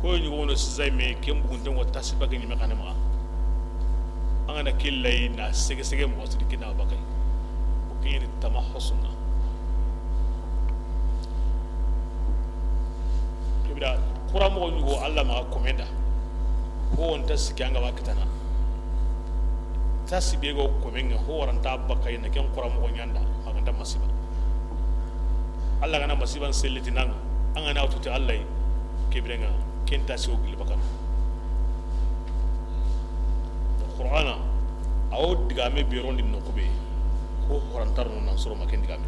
ko ñu wono sizay me kembu ngun tan wata sibaga ni me kanama anga na killay na sege sege mo sri kina bakay ko kingi ni tama khosuma kibira kura mo ñu go Allah ma komenda ko on tasikanga wakitana tasi bego ko menga ho waranta bakay na ken qura mo nyanda maganda masiba Allah gana masiban selliti nang angana ututi Allah kibrenga ken tasi ogil bakan qur'ana aw digame biron din no kube ho warantar no nan soro maken digame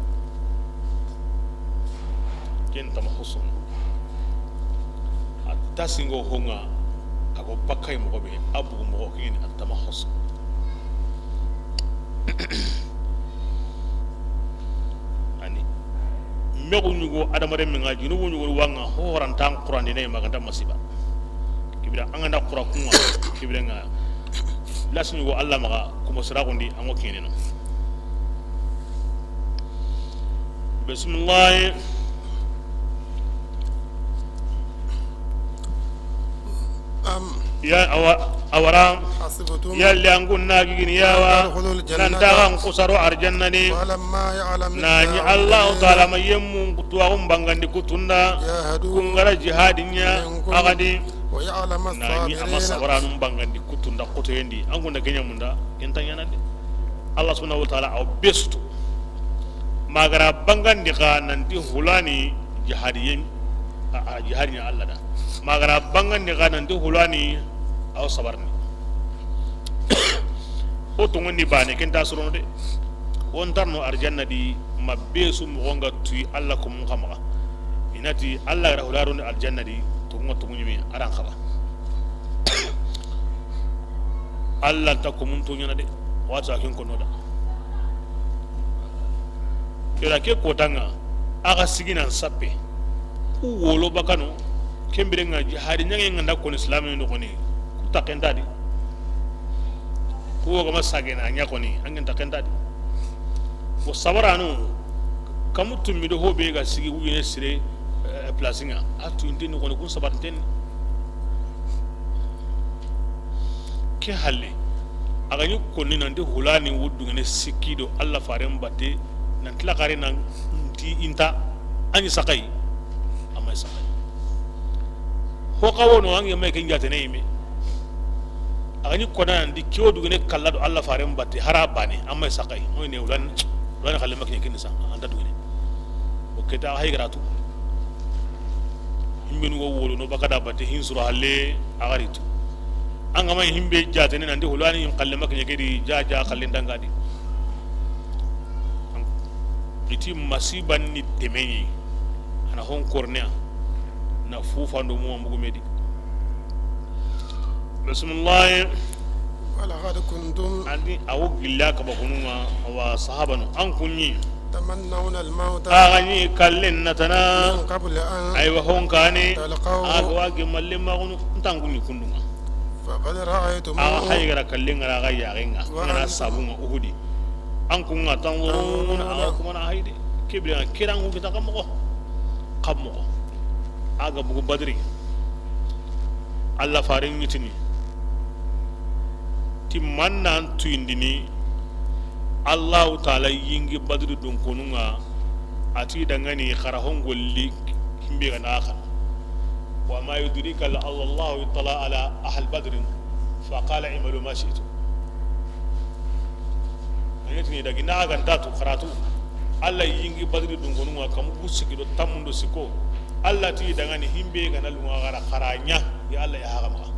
ken tama husun atasi ngo honga ago bakay mo be abu mo ken atama husun ani mego nyugo adamare mi ngaji no nyugo wanga ho horantan qur'an ne maganda masiba kibira anganda qur'an kuma kibira nga las nyugo Allah maga kuma sira gondi ango kineno bismillah ya awara ya liangun nagi gini yawa nandagan kusaro arjannani nani Allah ta'ala mayemu kutuwa umbangandi kutunda kungara jihadinya agadi nani amasa wara umbangandi kutunda kutendi angunda kenya munda kentanya nade Allah subhanahu wa ta'ala au bestu magara bangandi ka nanti hulani jihadiyin jihadinya Allah da magara bangandi ka nanti hulani aw sabarni o to ngoni bane ken tasrono de won tarno arjanna di mabbesu mo gonga tuy Allah ko mun xama inati Allah ra hularo ni arjanna di to ngoto munyi aran xaba Allah ta ko mun to nyana de wata ken ko noda kera ke ko tanga aga sigina sappe ku wolo bakano kembere ngaji hari nyange nganda ko islamu no koni takendadi ko ga masagena anya koni angin takendadi bo sabaranu kamutum mi do hobe ga sigi wuyene sire placinga atu indeni koni kun sabarten ke halle aga ñu konni nande hulani wuddu ngene sikido Allah faren batte nan tlakare nan ti inta anyi sakai amay sakai ho kawono angi may ke njate ne yimi agani kona ndi kyodu gene kallado Allah faren batte harabane amma sakai moy ne ulan khalle makne kin sa anda dugene o keta hay gratu himbe no wolo no bakada batte hin sura halle agaritu anga may himbe jate ne ndi hulani him khalle makne gedi jaja khalle ndangadi iti masiban ni temenyi ana hon kornea na fufa ndo mo mbugo medi bismillah wala qad kuntum andi awu gillaka bakunuma wa sahabanu an kunyi tamannawna al-maut agani kallen natana qabl an ay wa hon kane talqaw agwa gemalle magunu tangunyi kundunga faqad ra'aytum haygara kallen gara ga yagenga ngana sabunga uhudi an kunga tanzurun aw kuma na hayde kibra kirangu kita kamko aga bugu badri Allah farin yitini timanna tuyindini Allah ta'ala yingi badri dun kununga ati dangani kharahon golli kimbe ga nakhan wa ma yudrika la Allah yutala ala ahl badr fa qala imalu ma shi'tu ayatini dagi naga ndatu kharatu Allah yingi badri dun kununga kam busiki do tamundo siko Allah ti dangani himbe ga nalunga gara kharanya ya Allah ya hagama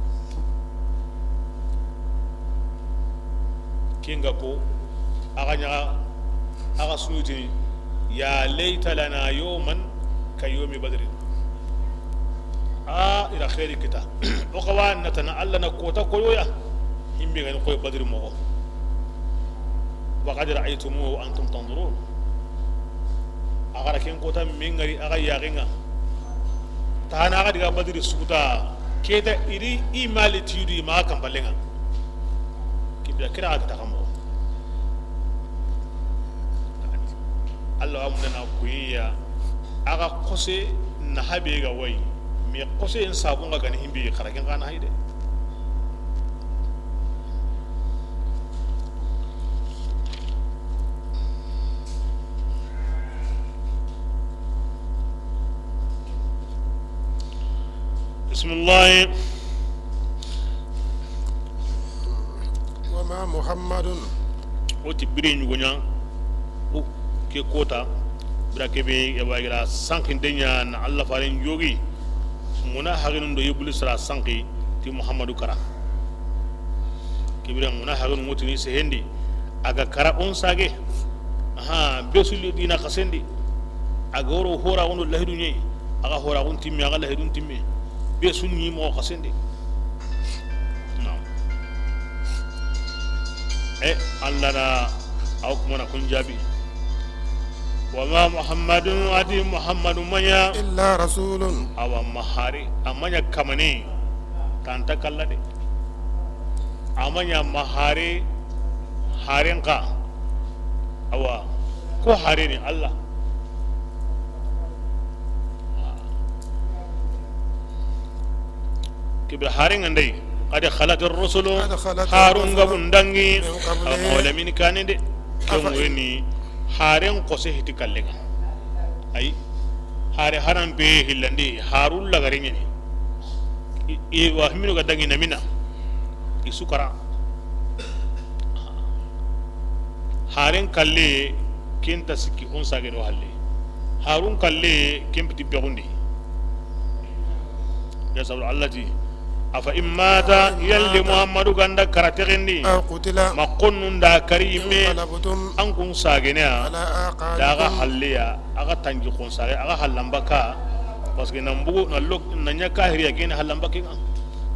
kinga ko aga sunuti ya laita lana yawman kayomi badri ila khairi kita o kawan natana Allah na kota koyoya himbe ga ko badri mo wa qad ra'aytumuhu wa antum tanzurun agara ken kota mingari aga yaginga tana aga diga badri sukuta keda iri imali tiri ma kan balenga kibira kira ka takamo Allah amna na kuyiya aga kose na habe ga wai me kose in sabun ga gani himbe kharakin kana haide bismillah وما محمد oti birin gonya o ke kota bira kebe ya bagira sankin denya na Allah farin yogi muna haginun do yibuli sara sanki ti muhammadu kara kibira muna haginun mutuni se hendi aga kara on sage aha besuli dina kasendi aga woro hora wono lahidu nyai aga hora won timmi aga lahidu timmi besunni mo kasendi Allah na au kuma na kun jabi wa ma muhammadun adi muhammadu manya إلا رسول awa mahari amanya kamane tanta kallade amanya mahari harin ka awa ko hare ne Allah kibe harin andai قد خلت الرسل هارون غبندانغي ولا من كان دي كمورني هارين قصه تكلغا اي هاري هران بي هلندي هارون لغريني اي وهمنو غدانغي نمينا يسكرا هارين كالي كنت سكي اونسا غيرو حالي هارون كالي كمبتي بيغوندي يا سبحان الله جي afa immata yalli muhammadu ganda karategindi أو قتل makonnun da karime انقلبتم an kun sagene على da aga أعقابكم halliya aga tangi kun sage aga hallamba ka parce que nan bugu na lok na nya kahiriya gene hallamba kinga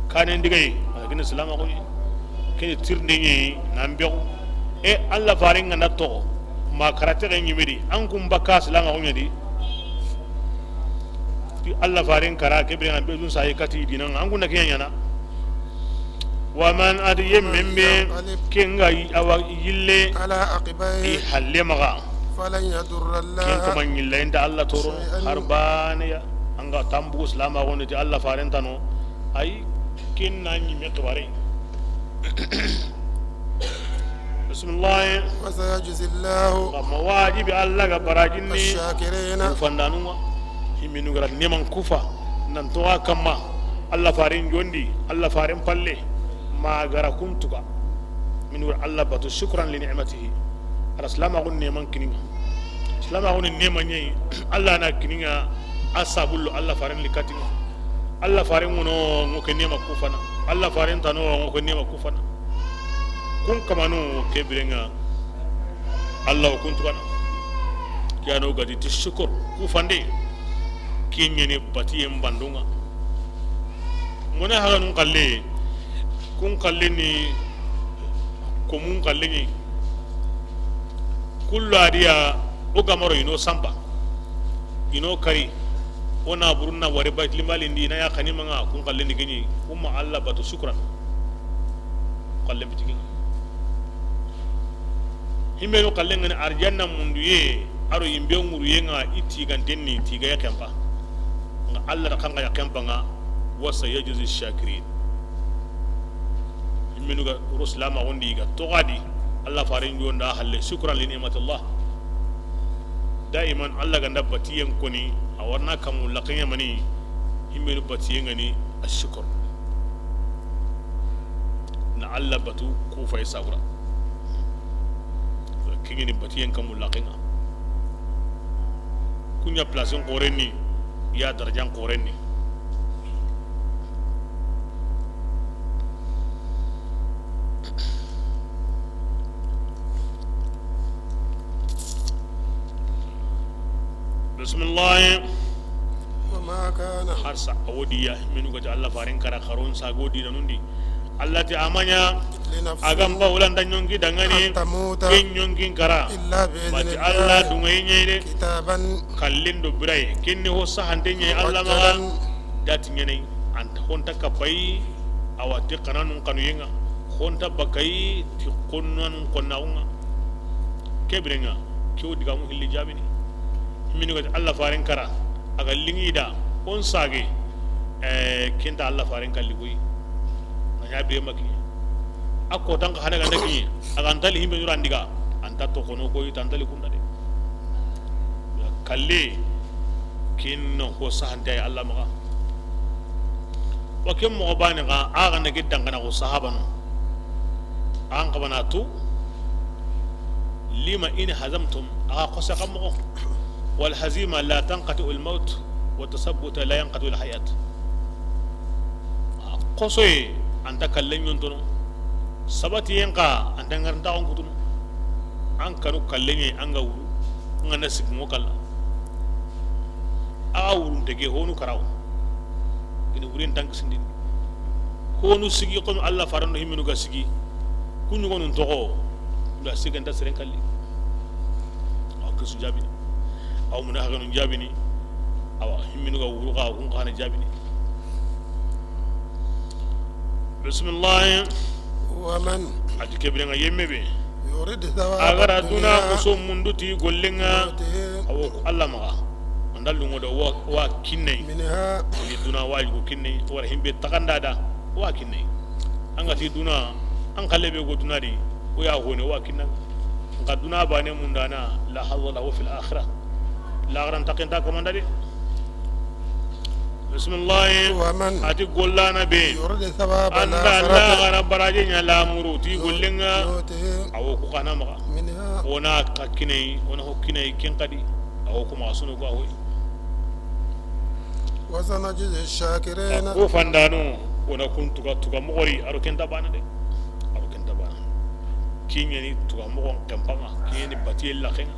kanen digay gene salama ko kene tirndi ni nan bew e alla faringa na to ma karatege nyimidi an kun baka salama ko nyadi Allah farin kara kebre an bezun sai kati dinan an gunna kenya na wa man adiyem membe kenga awa yille على i عقبيه halle maga فلن يضر ken to الله man yille inda Allah toro harbaniya anga tambu islama wonde ti Allah farin tano ay ken nan nyime tawari bismillah وسيجزي الله ma wajibi Allah ga barajinni الشاكرين fandanuma himinu gara neman kufa nan to kama Allah farin jondi Allah farin palle ma gara kuntuka minu Allah batu shukran li ni'matihi araslama gun neman kininga islama gun neman yi Allah na kininga asabullu Allah farin likatinga Allah farin wono ngoke nema kufana Allah farin tano ngoke nema kufana kun kamanu kebirenga Allah kuntuka kiano gadi tishukur kufande kinyene batiyem bandunga mona haga nun kalle kun kalle ni komun kalle ni kullu adiya o gamaro ino samba ino kari ona burunna wari baytli mali ndi na ya kanima nga kun kalle ni gini umma Allah batu shukran kalle bitigi himbe no kalle ngani arjanna munduye aro yimbe nguruye nga iti gantenni tiga ya kempa nga Allah da kanga ya kempa nga wasa yajzi shakirin minu ga ruslama wondi ga togadi Allah farin jonda halle shukran li ni'matillah daiman Allah ga nabbatiyen koni awarna kamu laqanya mani himinu batiyen ngani ashkur na Allah batu ku fa isabra kingini batiyen kamu laqanga kunya plasin qoreni ya darajan qoreni bismillah وما كان harsa awodiya minu ga Allah farin kara kharon sa godi da nundi Allah ti amanya لنفس agam ba ulan dan nyongi dangane أن تموت ken nyongi kara إلا بإذن mati Allah الله dungai nyede كتابا kallin do birai kenni ho sahante nyai Allah ma مؤجلا dati nyene anta honta kapai awati kananun kanu yenga honta bakai ti qonnan qonnaunga kebrenga kiu digamu hilli jabini minu ga Allah faren kara aga lingida on sage kenta Allah faren kalligui nanya be maki akko tan ka hadaga ndaki aga antali himbe jura ndiga anta to kono ko itantali kunda de kalle kinno ko sahante Allah maga wa kim mo bani ga aga ne gidan kana ko sahaba no an qabana tu lima in hazamtum aga ko sakamo wal hazima la tanqati al maut wa tasabbut la yanqati al hayat qosoy anta kallen yontono sabati yenka anta ngarnta on kutun an kanu kallen an ga wuru ngana sigmo kala a wurun tege honu karaw ini wurin tank sindin honu sigi kono Allah farando himinu ga sigi kunyu gonun togo da siganta seren kalli aw kesu jabini aw mun ha ganun jabini awa himinu ga wuru ga kun kana jabini bismillah wa man ajike bi nga yemmebe yurid thawab agara duna ko munduti gollenga aw Allah maga andal ngodo wa kinne minha ni duna waji ko kinne wara himbe takandada wa kinne anga ti duna an kalebe go duna di o ya hone wa kinna nga duna bane mundana la hawla lahu fil akhirah la garan takinta komanda de bismillah wa man ati gollana be yurid thawab anda la gara baraje nya la muruti gollenga awo ko kana maga minha ona kakine ona hokkine ken kadi awo ko ma sunu ko hoy wa sanajiz ash-shakirin ko fandano ona kuntu ka tuga mogori aro ken tabana de aro ken tabana kinyani tuga mogon kampanga kinyani batiel la khen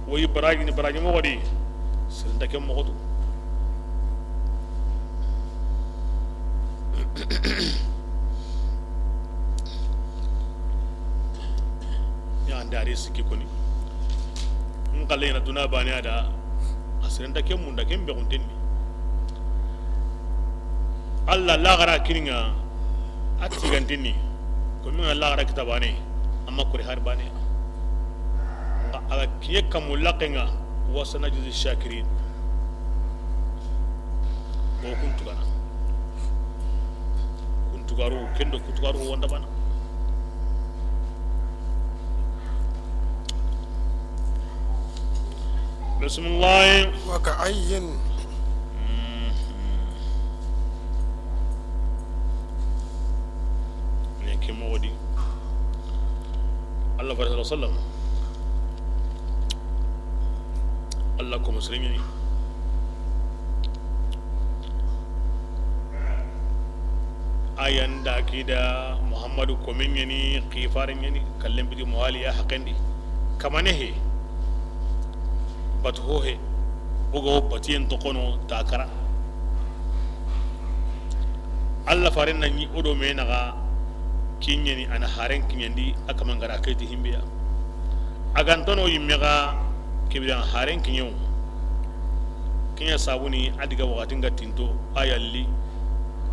woy baraji ni baraji mogodi senda ken mogodu ya ndari siki koni ngale na duna bani ada asirenda ken munda ken be guntenni Allah la gara kiringa ati gantini ko min Allah gara kitabane amma kuri har bane aga kiye kamulaqenga wa sanajiz shakirin ko kuntu garu kendo kuntu garu wanda bana bismillah wa ka'ayyin ne kemo wadi Allah sallallahu alaihi wasallam Allah ko muslimin ayan da akida Muhammadu komin yani qifarin yani kallem bi muhali ya haqandi kamane he bathohe bugo batien to kono takara Allah farin nan yi odo me naga kinyani ana haren kinyandi aka mangara kaiti himbiya agantono yimmega kibiran haren kinyo kinya sabuni adiga wakatin ga tinto ayalli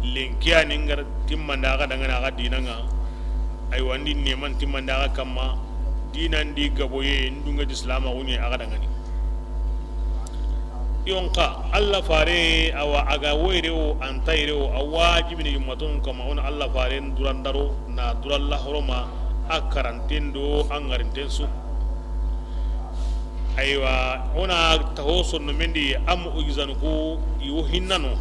lenkiya ningar timmanda ga dangana ga dinanga ay wandi neman timmanda ga kamma dinan di gaboye ndunga islama woni aga dangani yonka Allah fare awa aga woyre o antayre o awajibi ni yumatun kama on Allah fare durandaro na duralla horoma akarantendo angarintensu aywa ona tahoso no mendi am ugizanu ko yo hinnano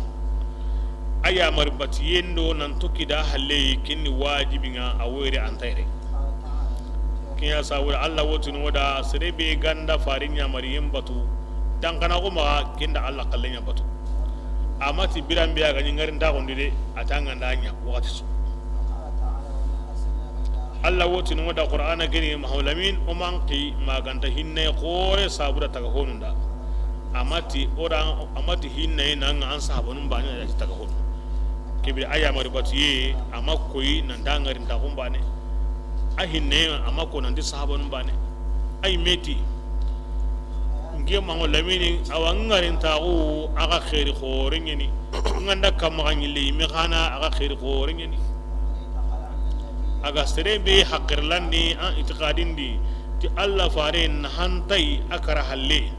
aya marbati yendo nan tokkida halle kinni wajibi nga awoyre antayre kiya sawul Allah wotun wada serebe ganda farinya mariyem batu dan kana kuma kinda Allah kallenya batu amati biran biya ga ngarin da gondide atanga ndanya wakati su Allah wotun wada qur'ana gani mahulamin umanqi maganta hinne qore sabura taga honunda amati hinne nan an sahabunun bani da taga honu kibir aya maribatu ye amakoyi nan dangarin da gumbane a hinne amako nan di sahabunun bane ay meti nge mango lamini awangarin tagu aga khairi khorin yani nganda kam ngile mi khana aga khairi khorin yani aga sere be hakirlandi an itiqadindi ti Allah fare na hantai akara halle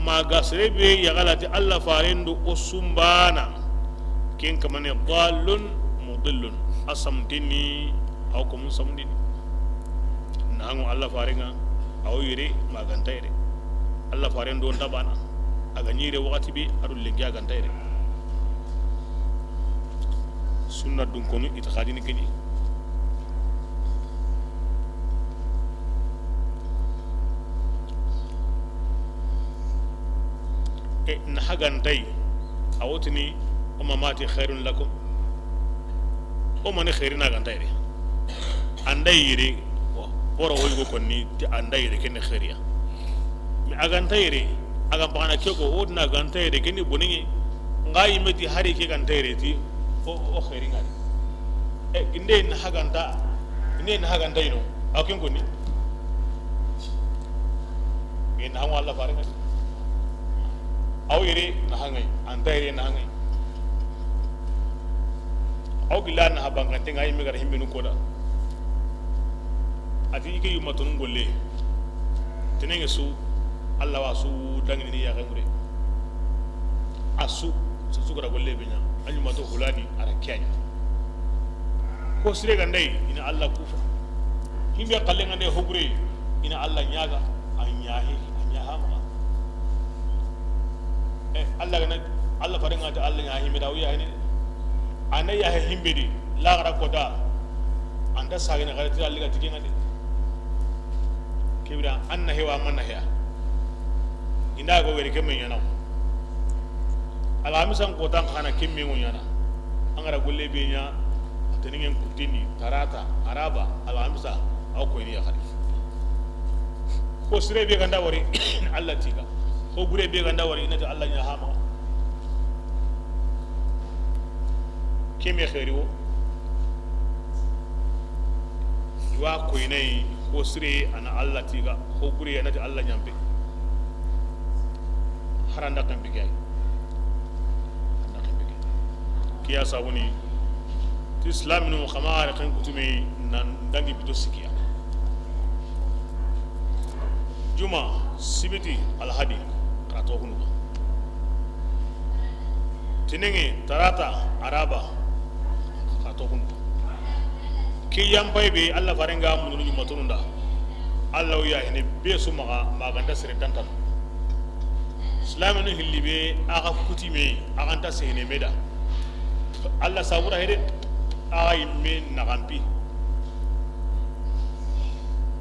maga sere be yagala ti Allah fare ndu usumbana ken kamane dallun mudillun asamdini aw ko mun samdini nangu Allah fare nga aw yire maganta yire Allah fare ndo ndabana aga nyire wakati bi adul lengi aganta yire sunna dun konu itiqadini kini na hagantai awotini o mamati khairun lakum o mani khairina gantai de andai yire boro hoygo konni ti andai yire ken khairiya mi agantai yire aga bana keko odna gantai yire ken boningi ngai meti hari ke gantai yire ti o khairinga inde na haganta ino akin konni min hawa Allah faringa aw yere na hangai anta yere na hangai aw gila na habangante ngai mi gar himbinu koda ati ike yumatun golle tenenge su Allah wa su dangini ya gangure asu su gara golle binya anyu mato hulani ara kyanya ko sire gandai ina Allah kufa himbe kallenga ne hogure ina Allah nyaga anyahi anyaha Allah gana Allah faringa ta Allah ya himbe dawiya ne anai ya himbe di la gara koda anda sagina gara ti Allah ga tikinga de kibira anna hewa manna heya inda go weri kemen yana alamisan ko tan kana kimme ngon yana an gara golle be nya taningen kutini tarata araba alamisa aw ko ni ya khali ko sire be ganda wari Allah tiga ko gure be ganda wari inata Allah nya hama keme khairi wo wa ko inai ko sire ana Allah tiga ko gure inata Allah nyambe haranda kan bigay kiya sabuni islam no khamara kan kutume nan dangi bito sikia juma sibiti alhadi kato hunu tinenge tarata araba kato hunu ki yampai be Allah farenga mununu juma tonunda Allah ya hene be su maganda sire tantan islam no hillibe aga kutime aga anta sehne meda Allah sabura hede ay min nagampi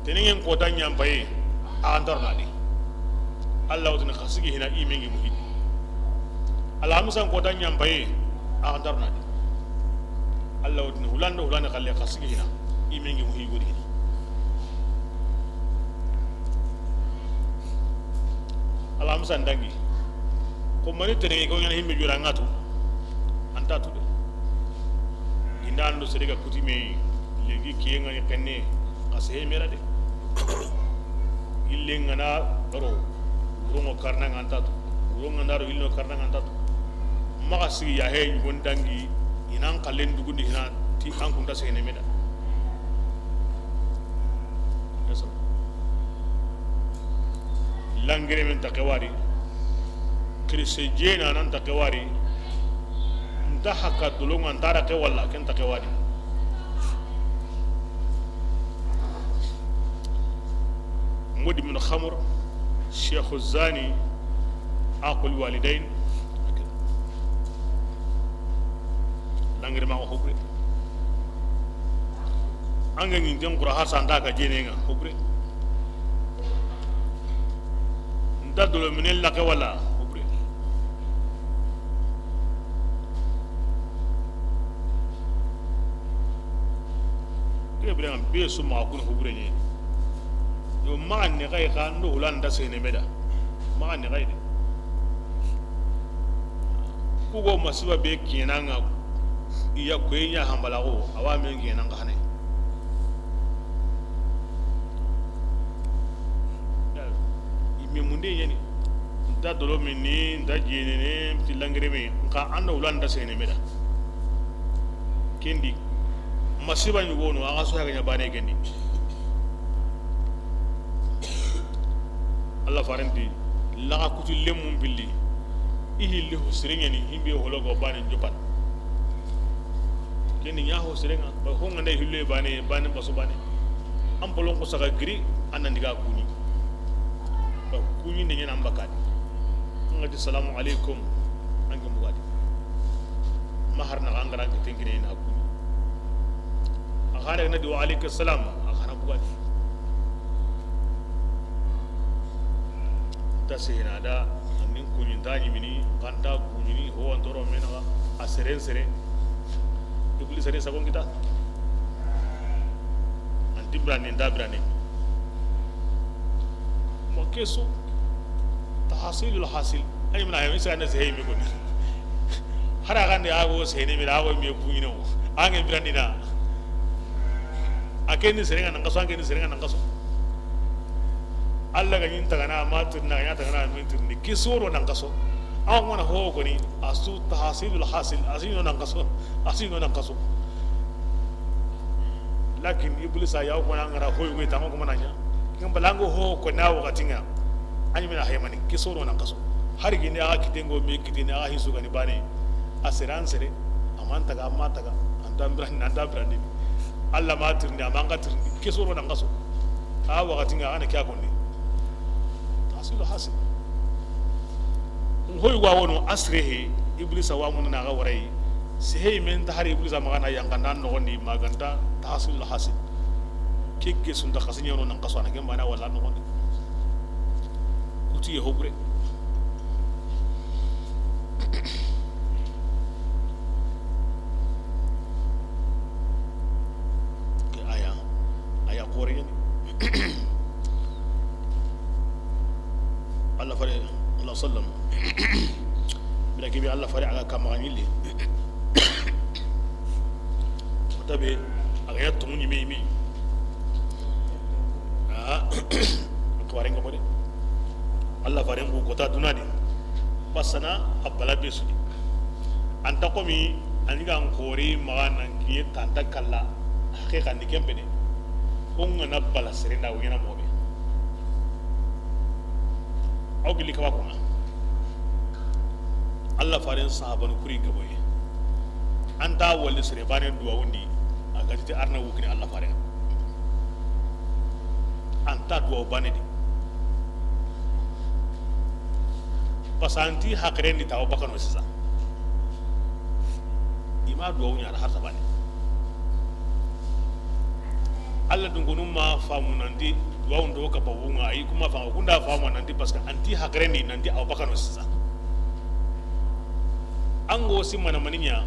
teningen kota nyampaye andor nadi Allah udin khasigi hina imengi muhid alhamsan kota nyampaye andor nadi Allah udin hulanda khalle khasigi hina imengi muhid godi hina alhamsan dangi ko mani tenenge ko ngana himbe jura ngatu anta tude indando serega kutime legi kiyenga ni kenne kase mera de illenga na ro urongo karna nganta to urongo ndaro ilno karna nganta to maka sigi ya he gondangi inan kalen dugundi hina ti an kunta sene meda eso langere men takewari krise jena nan takewari nta haka dulunga ntara ke wala ken ta ke wadi mudi min khamr shaykh az-zani aqul walidain langir ma hokre anga ngi dem qura hasan da ka jene nga hokre nda dulo min la ke wala bilang be su ma kun hubure ne yo ma ne kai ka ndo ulan da sai ne meda ma ne kai de ku go masiba be kenan ga iya ko nya hambala go awa men kenan ga hane mi munde yani da dolo min ni da jene ne tilangere me ka ando ulan da sai ne meda kendi masiba nyugono aga so haganya bane gendi Allah faranti laga kutu lemum billi ihilli ho sirengeni himbe hologo bane jopan keni nya ho sirenga ba ho ngande hille bane baso bane am bolon ko saga giri anandiga kuni ba kuni ne nyana mbakati ngati salamu alaikum angam bugati mahar na angara ngi tengine na kuni akhana na di wa alaikum salam akhana bugati tasihina da nin kuni tani mini kanta kuni ho antoro mena aseren sere iblis sere sabon kita antibrani ndabrani mo keso tahsilul hasil ay mina hay isa na zey mi goni hara gande ago sene mi ago mi buñino ange brandina akeni serenga nangaso angeni serenga nangaso alla ga yin tagana matur na ya tagana min turni kisoro nangaso aw ngona ho goni asu tahsilul hasil asino nangaso lakin iblis ya ko ngara ho yoy tango ko mananya ngam balango ho ko na wakati nga anyi mina haymani kisoro nangaso har gini aga kitengo me kitini aga hisu gani bane asiran sere amanta ga andam brandi alla matur ni amanga turni kisoro nangaso a wakati nga ana kya konni tahsilul hasil hoy wa wono asrehe iblis wa mun na ga warai sai men ta har iblis magana yang kan no ni maganta tahsilul hasil kikke sun da kasin yono nan kaso na gamba na wala no ni kuti ye hobure ke aya kore ni Allah fare Allah sallam bila kibi Allah fare aga kama ngili tabe aga yattu munyi mi ko warenga mode Allah fare ngu kota dunadi pasana abala besudi anta komi aniga ngori magana kiye tanta kala hakika ni kembene onga na bala serenda wina mobe aw gili kawa kuma Allah farin sahaban kuri gaboye anta wali sere banen duwa wundi aga ti arna wukini Allah farin anta duwa banedi pasanti hakren ni taw bakano sisa ima duwa wunya har sabane Allah dungunu ma famu nandi duwa ndo ka bawunga ai kuma fa kunda famu nandi paska anti hakren ni nandi aw bakano sisa ango si mana maninya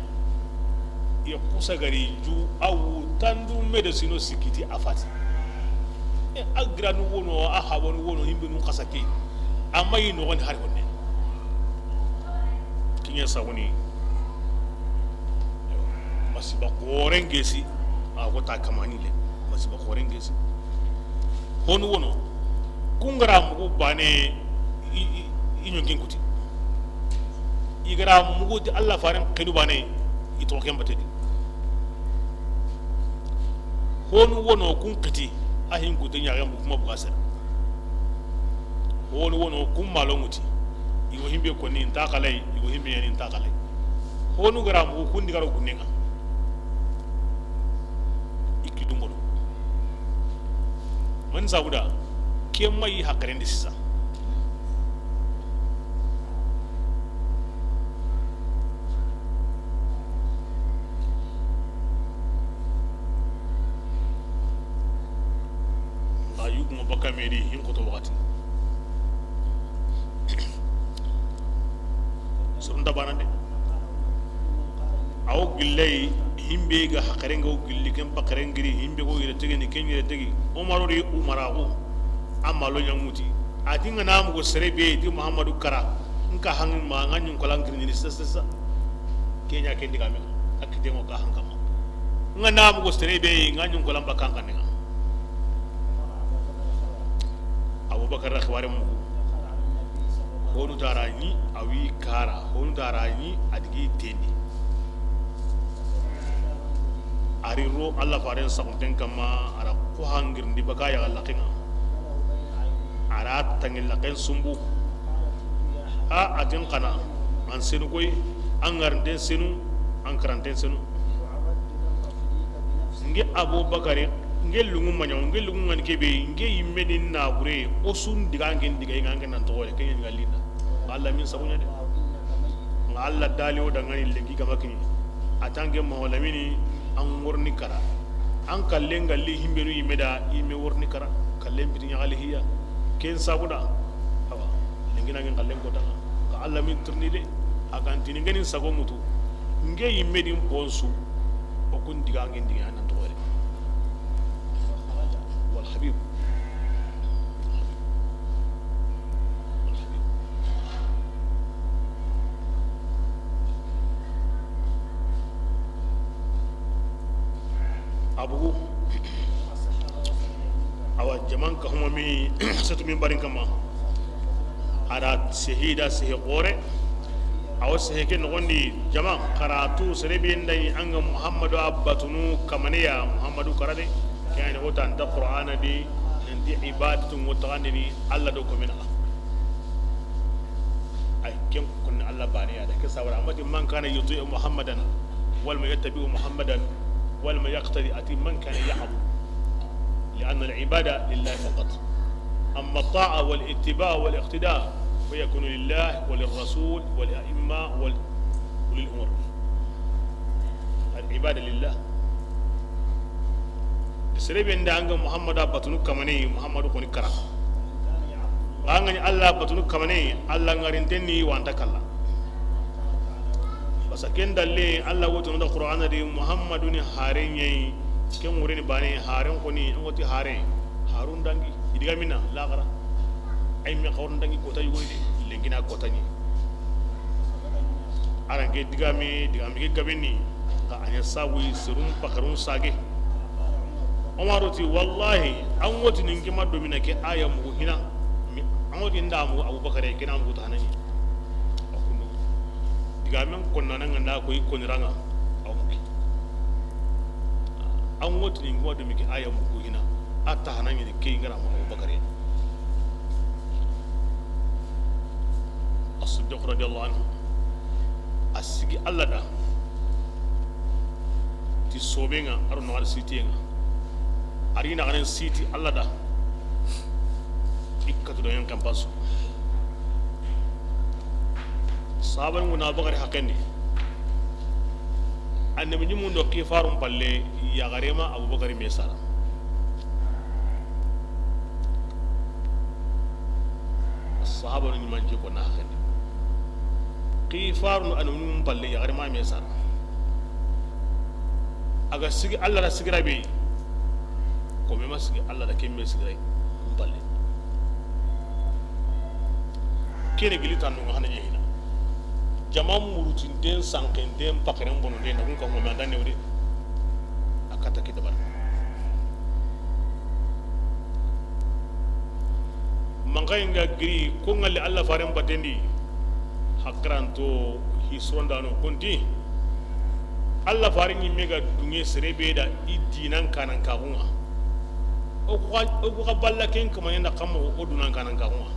ya kusa gari ju awu tandu medicine sikiti afati e agranu wono a hawon wono himbe nu kasake amma yi no woni har wonne kinya sawoni masiba korengesi a wota kamani le masiba korengesi honu wono kungara mu bane inyongin kuti igara mugu di Allah farin kenu bane ito kembate di honu wono kun kiti ahin gudin yaran kuma bukasar honu wono kun malonguti iwo himbe ko ni ntakalai iwo himbe yani ntakalai honu gara mugu kun digaro gunnenga ikidumbono man sauda kemai hakaren di sisa kameri hin ko to wakati sun da banande aw gillay himbe ga hakarenga o gilli kem pakarengiri himbe go yire tege ni kenyire tege umarori umarago amalo nyamuti adinga namu go serebe di muhammadu kara nka hangin ma nganyun ko langir ni sasa kenya kendi game akide mo ka hangama nga namu go serebe nganyun ko lamba kankanenga abubakar akhware mu honu darani awi kara honu darani adigi tendi ariro Allah faren sakunten kama ara ko hangirndi baka ya lakinga ara tangil lakin sumbu a atin kana an sinu koy an garnden sinu an karanten sinu nge abubakar nge lungu manyaw nge lungu ngani kebe nge yimme din na bure osun diga ngen diga ngangen nan to wala kenya ngalina Allah min sabunya de Allah daliwo da ngani lengi kama kini atange maholamini an wurni kara an kallen galli himberu yimme da yimme wurni kara kallen bitin ya hiya ken sabuda hawa lengi nangen kallen ko tanga ka Allah min turni de akan tini ngani sago mutu nge yimme din bonsu o kun diga ngen diga nan to wala wal habib abu awa jaman ka huma mi satu min barin kama ada sehida sehe qore awa sehe ken gondi jaman karatu serebi ndai anga muhammadu abbatunu kamaniya muhammadu karade kayani hota anda qur'ana di ndi ibadatu mutaqannini alla do ko mina ay ken kun alla baniya da kisa wala amati man kana yuti muhammadan wal ma yattabi muhammadan ولما يقتدي أتي من كان يعبد لأن العبادة لله فقط أما الطاعة والاتباع والاقتداء فيكون لله وللرسول والأئمة وللأمور العبادة لله سريب عند محمد بطنك كمني محمد كوني كرا وأنني الله بطنك كمني الله غارنتني وأنت كلا basaken dalle Allah woto no Qur'ana de Muhammadu ni haren yayi ken wurin bane haren ko ni ngoti hare harun dangi idiga mina lagara ay mi xawon dangi ko tay woyde lengina ko tani arange diga mi gabeni ka anya sawi sirum pakarun sage omaroti wallahi an woti ningi maddo mina ke aya mu hina an woti ndamu abubakar ke na mu tanani gamen konna nan na ko ikon ranga awmuki an woti ni ngwa do miki aya mu ko hina atta hanan ni ke ngara mu abubakar as-siddiq radiyallahu anhu asigi Allah da ti sobenga arno al sitienga arina ganen siti Allah da ikkatu do yan kampaso sahaban guna bakari hakendi annabi ni mun do kifarum palle ya garema abubakar me sara sahaban ni manje ko na hakendi kifarum annabi mun palle ya garema me sara aga sigi Allah da sigira be ko me masigi Allah da kemme sigira palle kene gilitan no hananya hina jamam murutin den sanken den pakaren bono den na ko ngoma dan newde akata ki dabar mangay nga giri ko ngali Allah faren batendi hakranto hisronda no konti Allah faren ni mega dunge serebe da idinan kanan kagunga o ko balla ken kuma yanda kammo o dunan kanan kagunga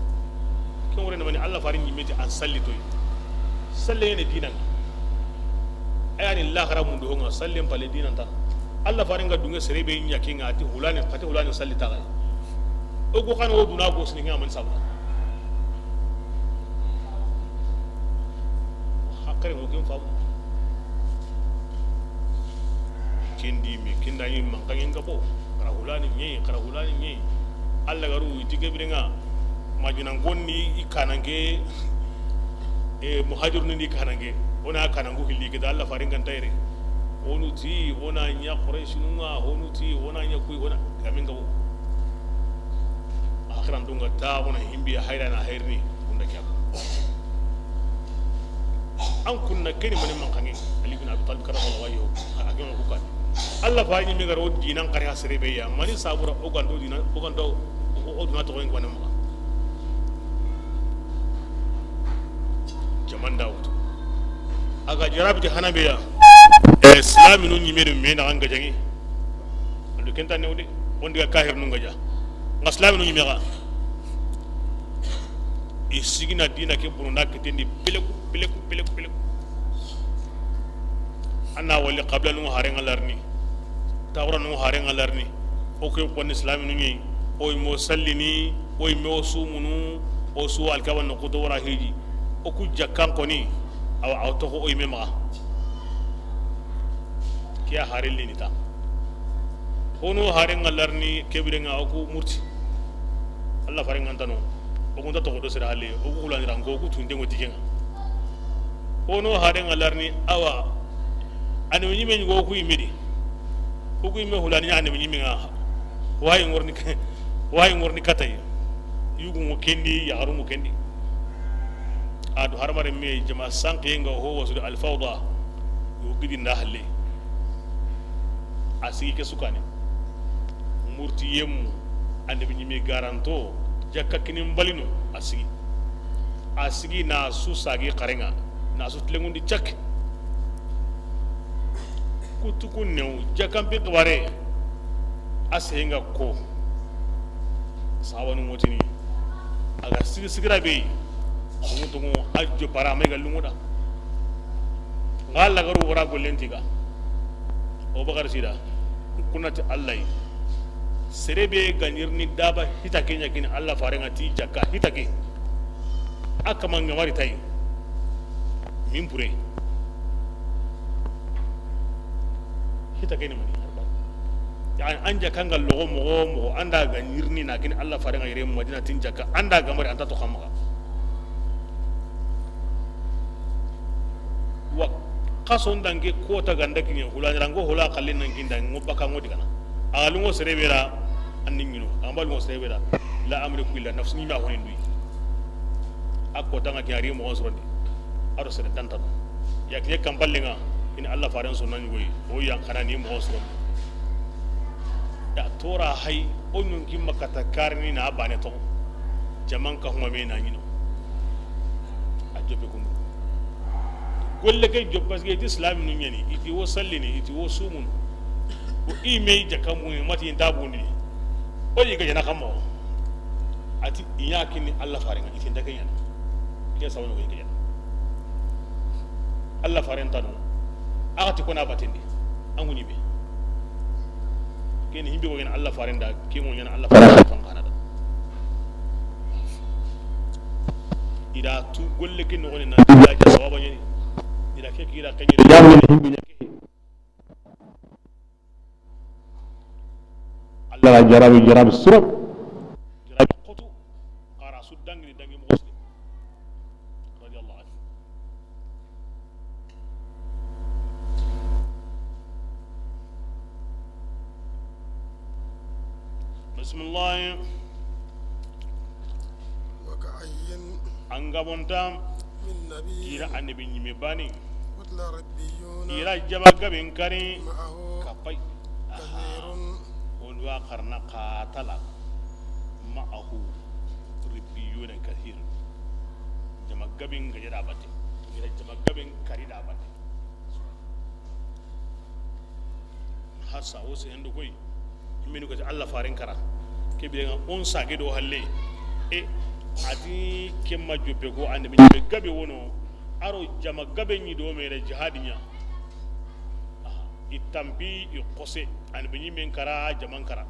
ken wore na mani Allah faren ni meti an sallito salle ne dinan ayani lahara mun do nga salle pale dinan ta Allah faringa dunga serebe nya kinga ati hulani salli ta o go kan o duna go sini ngaman sabba hakare mo kin fam kindi mi kinda yi man kan nga bo kara hulani nyi Allah garu itige birenga majinan gonni ikanange muhajirun ni kanange ona kanangu hilli ke Allah faringan tayre onu ti ona nya quraish nunga onu ti ona nya kuy ona kaminga bo akhiran dunga ta ona himbi hayra na hayrni kunda kya an kunna keni man kangi ali bin abi talib karamallahu wajhu agen ko kan Allah fa ni mi garo dinan kare hasre be ya mani sabura o gando dinan o gando o duna to ngwana ma jaman Daud aga jarabti hanabiya islami no nyime do me na anga jangi ando kenta ne udi on diga kahir no ngaja islami no nyime ga isigina dina ke burunda ketendi peleku anna wali qabla no harenga larni tawra no harenga larni o ko pon islami no nyi o mo sallini o mo sumunu o su alkawan no kudo wara hiji o ku jakkan koni aw to ko o mema kiya harelli ni ta hono harenga larni kebirenga o ku murti Allah farenga tano o ko to do sira halle o ku lan rango ku tunde ngoti kenga hono harenga larni awa ani mi men go ku imidi ko ku imme hulani ani mi nga wayi ngorni katay yugu mo kendi ya harumu kendi adu harmare me jama sanki nga ho wasu al fawda yugidi ndahalle asigi ke sukane murti yemu ande bi me garanto jakka kinin balino asigi na su sagi qarenga na su tlengundi chak kutukun new jakam bi qware asenga ko sawanu motini aga sigira be tungu ajjo para mega lumuda ngalla garu wara gollentiga o bagar sida kunati allah serebe ganirni daba hitake nyakini allah farenga ti jakka hitake akama ngawari tay mimpure hitake ni mani yani anja kangal logo mo anda ganirni nakini allah farenga yere madina tin jakka anda gamari anta to khamaga wa kason dange kota ganda kini hulani rango hula kallin nan kinda ngobaka ngodi kana alungo serebera anningino ambal mo serebera la amriku illa nafsi ni ma honin dui akko tanga kiari mo osronde aro sere tantan yakne kamballinga in allah faran sunan goyi o yan kana ni mo osronde ya tora hay onyun kimma kata karni na bane to jaman ka huma me na nyino ajobe kunu golle kay jobbas ge islam nu nyani iti wo sallini iti wo sumun o ime jakamu mati ndabundi o yiga jana kamo ati iyakini allah farenga iti ndaka yana ke sawono ko yiga allah faren tanu akati kona batindi anguni be ken himbe ko ngena allah farenda ke mo ngena allah farenda fankana da ida tu golle ken no ngona ida ke sawaba nyani ida ke kira kanyere himbe nyake allah jarabi sura jarabi qotu qara sudangi dangi muslim radiyallahu anhu bismillah وكأي angabontam من نبي kira annabi nyime bani قتل ربيون ira jabaga ben kari معه kapai كثير on wa qarna qatala ma'ahu ribiyun kathir jamaga ben ga jada bate ira jamaga ben kari da bate hasa o se hendo koy minu ko Allah farin kara ke be on sage do halle e adi kemma jobbe go annabi be gabe wono aro jama gabe ni do mere jihadinya itambi i qose annabi ni men kara jaman kara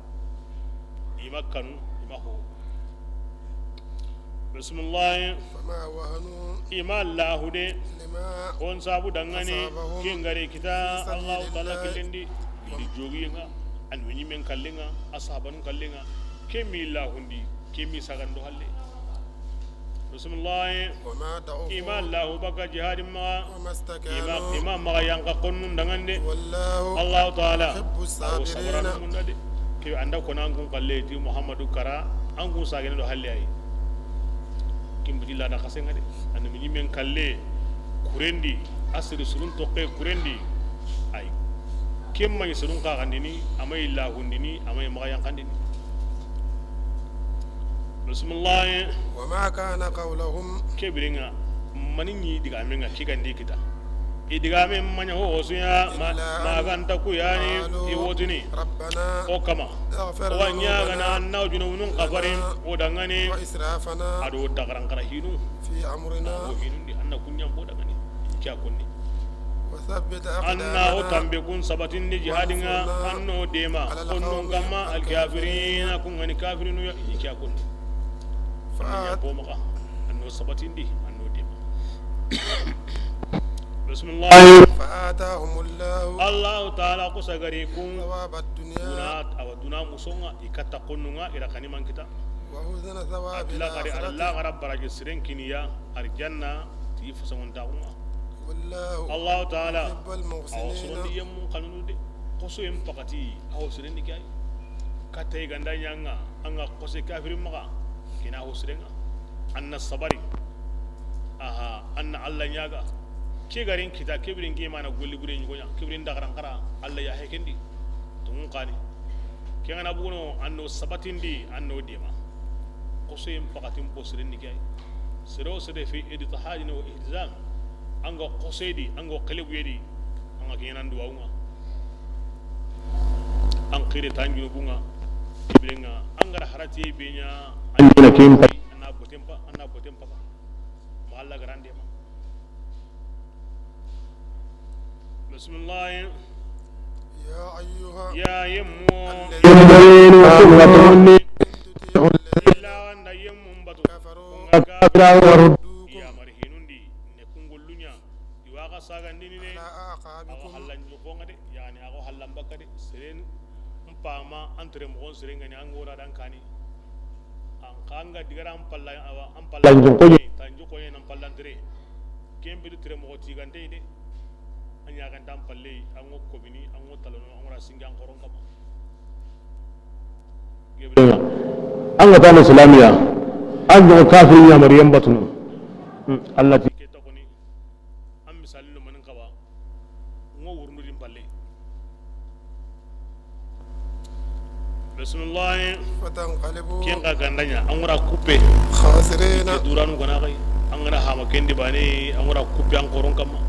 imakkanu imaho bismillah فما وهنوا ima Allah de لما on sabu dangane أصابهم ken gare kita في Allah سبيل taala الله. kelendi di jogi nga annabi ni men kallenga ashaban kallenga kemi la hundi kemi sagando halle bismillah وما ima ضعفوا Allah baka jihad ma وما ima استكانوا ima ma yang ka konnun dangande والله Allah taala يحب sabaran الصابرين mun dade ke anda ko nan kun kalle ti Muhammadu kara an kun sagene do halle ay kim bidilla da kasenga de annabi ni men kalle kurendi asri surun toqe kurendi ay kem may surun ka gandini amay la hundini amay ma yang kandini bismillah وما كان قولهم kebirenga maninyi diga amenga kigandi kita idiga min manya ho suya maganta ku yani iwotini ربنا o kama اغفر wa nya gana ذنوبنا annaw junubun qafarin o dangane وإسرافنا ado dagaran kara hinu في o أمرنا hinu di anna kunyam bo dangane kya kunni وثبت anna o أقدامنا tambe kun sabatin ni jihadinga anno dema onnun kama alkafirin kun ngani kafirinu ya kya kunni ya فآت bo maka anno sabatin di anno dema bismillah فآتاهم الله Allah ta'ala kusagarikum ثواب الدنيا dunat awaduna musonga ikata konunga ira kaniman kita وحسن ثواب la gari Allah الآخرة garabbara siren kiniya arjanna ti fasamun ta'uma والله Allah ta'ala يحب aw المحسنين surundi yemu kanunu de koso yem pakati aw siren dikai katay gandanya nga anga kose kafirin maka kina aw sirenga anna sabari aha anna Allah nyaga ke garin kita kibirin ge mana golli gure ni gonya kibirin da garan kara Allah ya hekendi tun qani ke ngana buno anno sabatindi anno dema koso yem pakatin posirin ni kay siro sede fi idtihadin wa ihzam anga qosedi anga qalibu yedi anga kenan duwaunga an qire tanju bunga kibiringa anga harati benya anna kimpa anna botempa ma Allah garande ma bismillah يا أيها ya yemmo الذين illa wanda yemmo batu كفروا kafira ya marhinundi ne kungullunya iwaga sagandini ne على ako أعقابكم hallan jukonga de yani ako hallan bakka de seren mpama entre mo seren ngani angora dan kani an kanga digara am palla tanjuko yen am pallandire kembe du tre mo tigande de anya kan tam palle ango kobini ango talono angora singa koron kama gebra anga tano islamiya an jo kafirin ya maryam batun Allah ti ke takoni am misalin manin kawa ngo wurnu din palle bismillah فتنقلبوا ken ka gandanya angora coupe خاسرين ke duranu gana kai angara hama kendi bane angora coupe an koron kama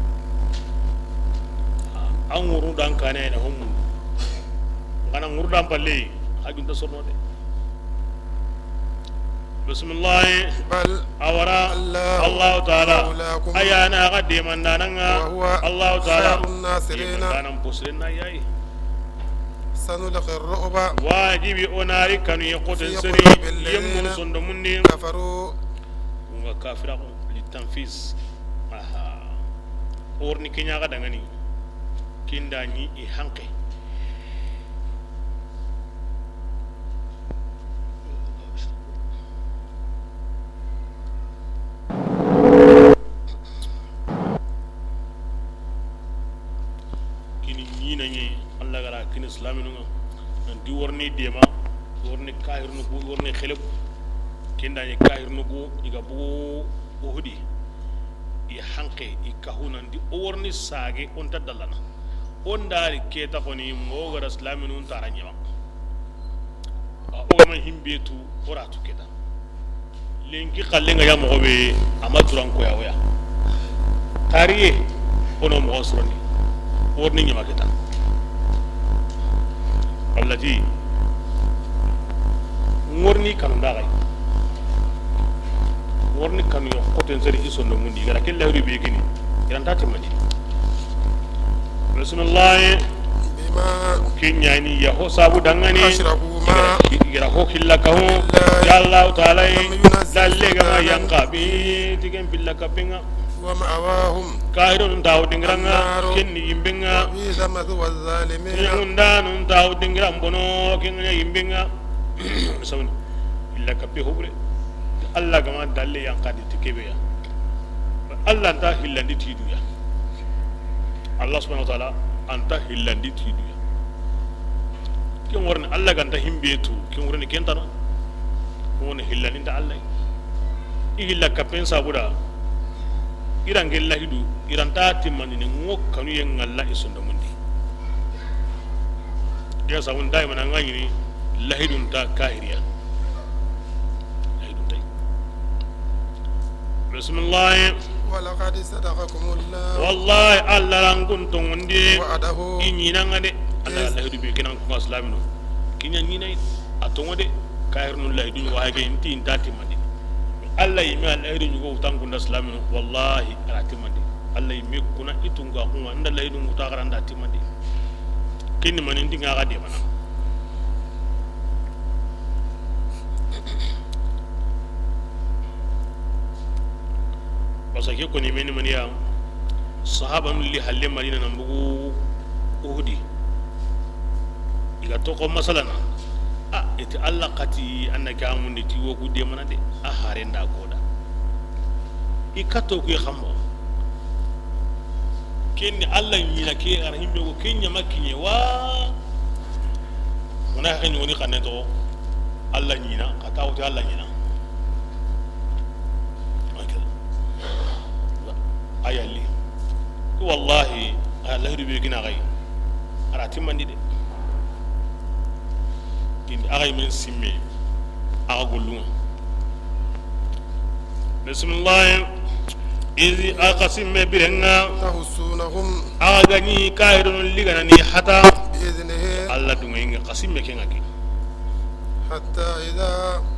an wuru dan kane na homu ngana nguru dan palle hajun ta sorno de bismillah بل awara الله Allah ta'ala مولاكم ayana gadde mandananga وهو Allah ta'ala خير الناصرين mandanan posrenna yayi سنلقي الرعب wajibi onari kanu yakoten في seri قلوب الذين yemmun sondo mundi كفروا nga kafira ko litanfis aha orni kenya ga dangani kinda ni e hanke kini ni nanye Allah gara kini islaminu nan di worni dema worni kahir no bu worni kheleb kinda ni kahir no bu iga bu uhudi i hanke i kahuna ndi worni sage on tadallana on dari keta koni mo gara islaminu taranya o man himbetu oratu keda lenki kallenga ya mo be amaturan ko ya waya tariye ono mo osroni worni nyama keta allati ngorni kanu dagay worni kanu yo koten seri isondo mundi gara kella huri be gini iran tati mani bismillah بما kinyani ya ho sabu dangani أشركوا ما gira ho killaka ho ya Allah ta'ala dalle ga yanka bi tigen billaka pinga ومأواهم kahirun taw dingranga kenni yimbenga وبئس مثوى الظالمين yundanun taw dingram bono kenni yimbenga sawni illa kappe hobre Allah gama dalle yanka di tikebe ya Allah ta hillandi tiduya Allah subhanahu wa ta'ala anta hillandi tiduya ken warni Allah ganta himbetu ken warni kentano woni hillani da Allah ihilla kapen sabuda iran gel lahidu iran ta timmani ne ngo kanu yen Allah isunda mundi dia sabun dai mana ngani ni lahidun ta kahiriya lahidun tai bismillah ولقد صدقكم الله wallahi alla ran kuntum ndi وعده inyina ngade alla la hidu be kenan ko islamino kinya nyina atongode kairnu la hidu wa hage inti intati mandi alla yimi alla hidu nyugo utangunda islamino wallahi arati mandi alla yimi kuna itunga kuma nda la hidu mutagara ndati mandi kinni man ndi nga gade mana wasake ko ni meni man ya sahaba li halle madina nan bugu uhudi iga to ko masalana ita Allah kati annaka amun ti wo gude mana de a hare nda goda ikato ku xambo kenni Allah nyina ke ar himbe ko kenya makinye wa mona xeni woni xane to Allah nyina kata wuti Allah nyina ayali wallahi Allah ribi gina gai arati mandi de indi agay min simme aga golunga bismillah izi aqasimme birenga تحسونهم aga ni kairun ligana ni hata بإذنه Allah dunga inga qasimme kenga ki حتى إذا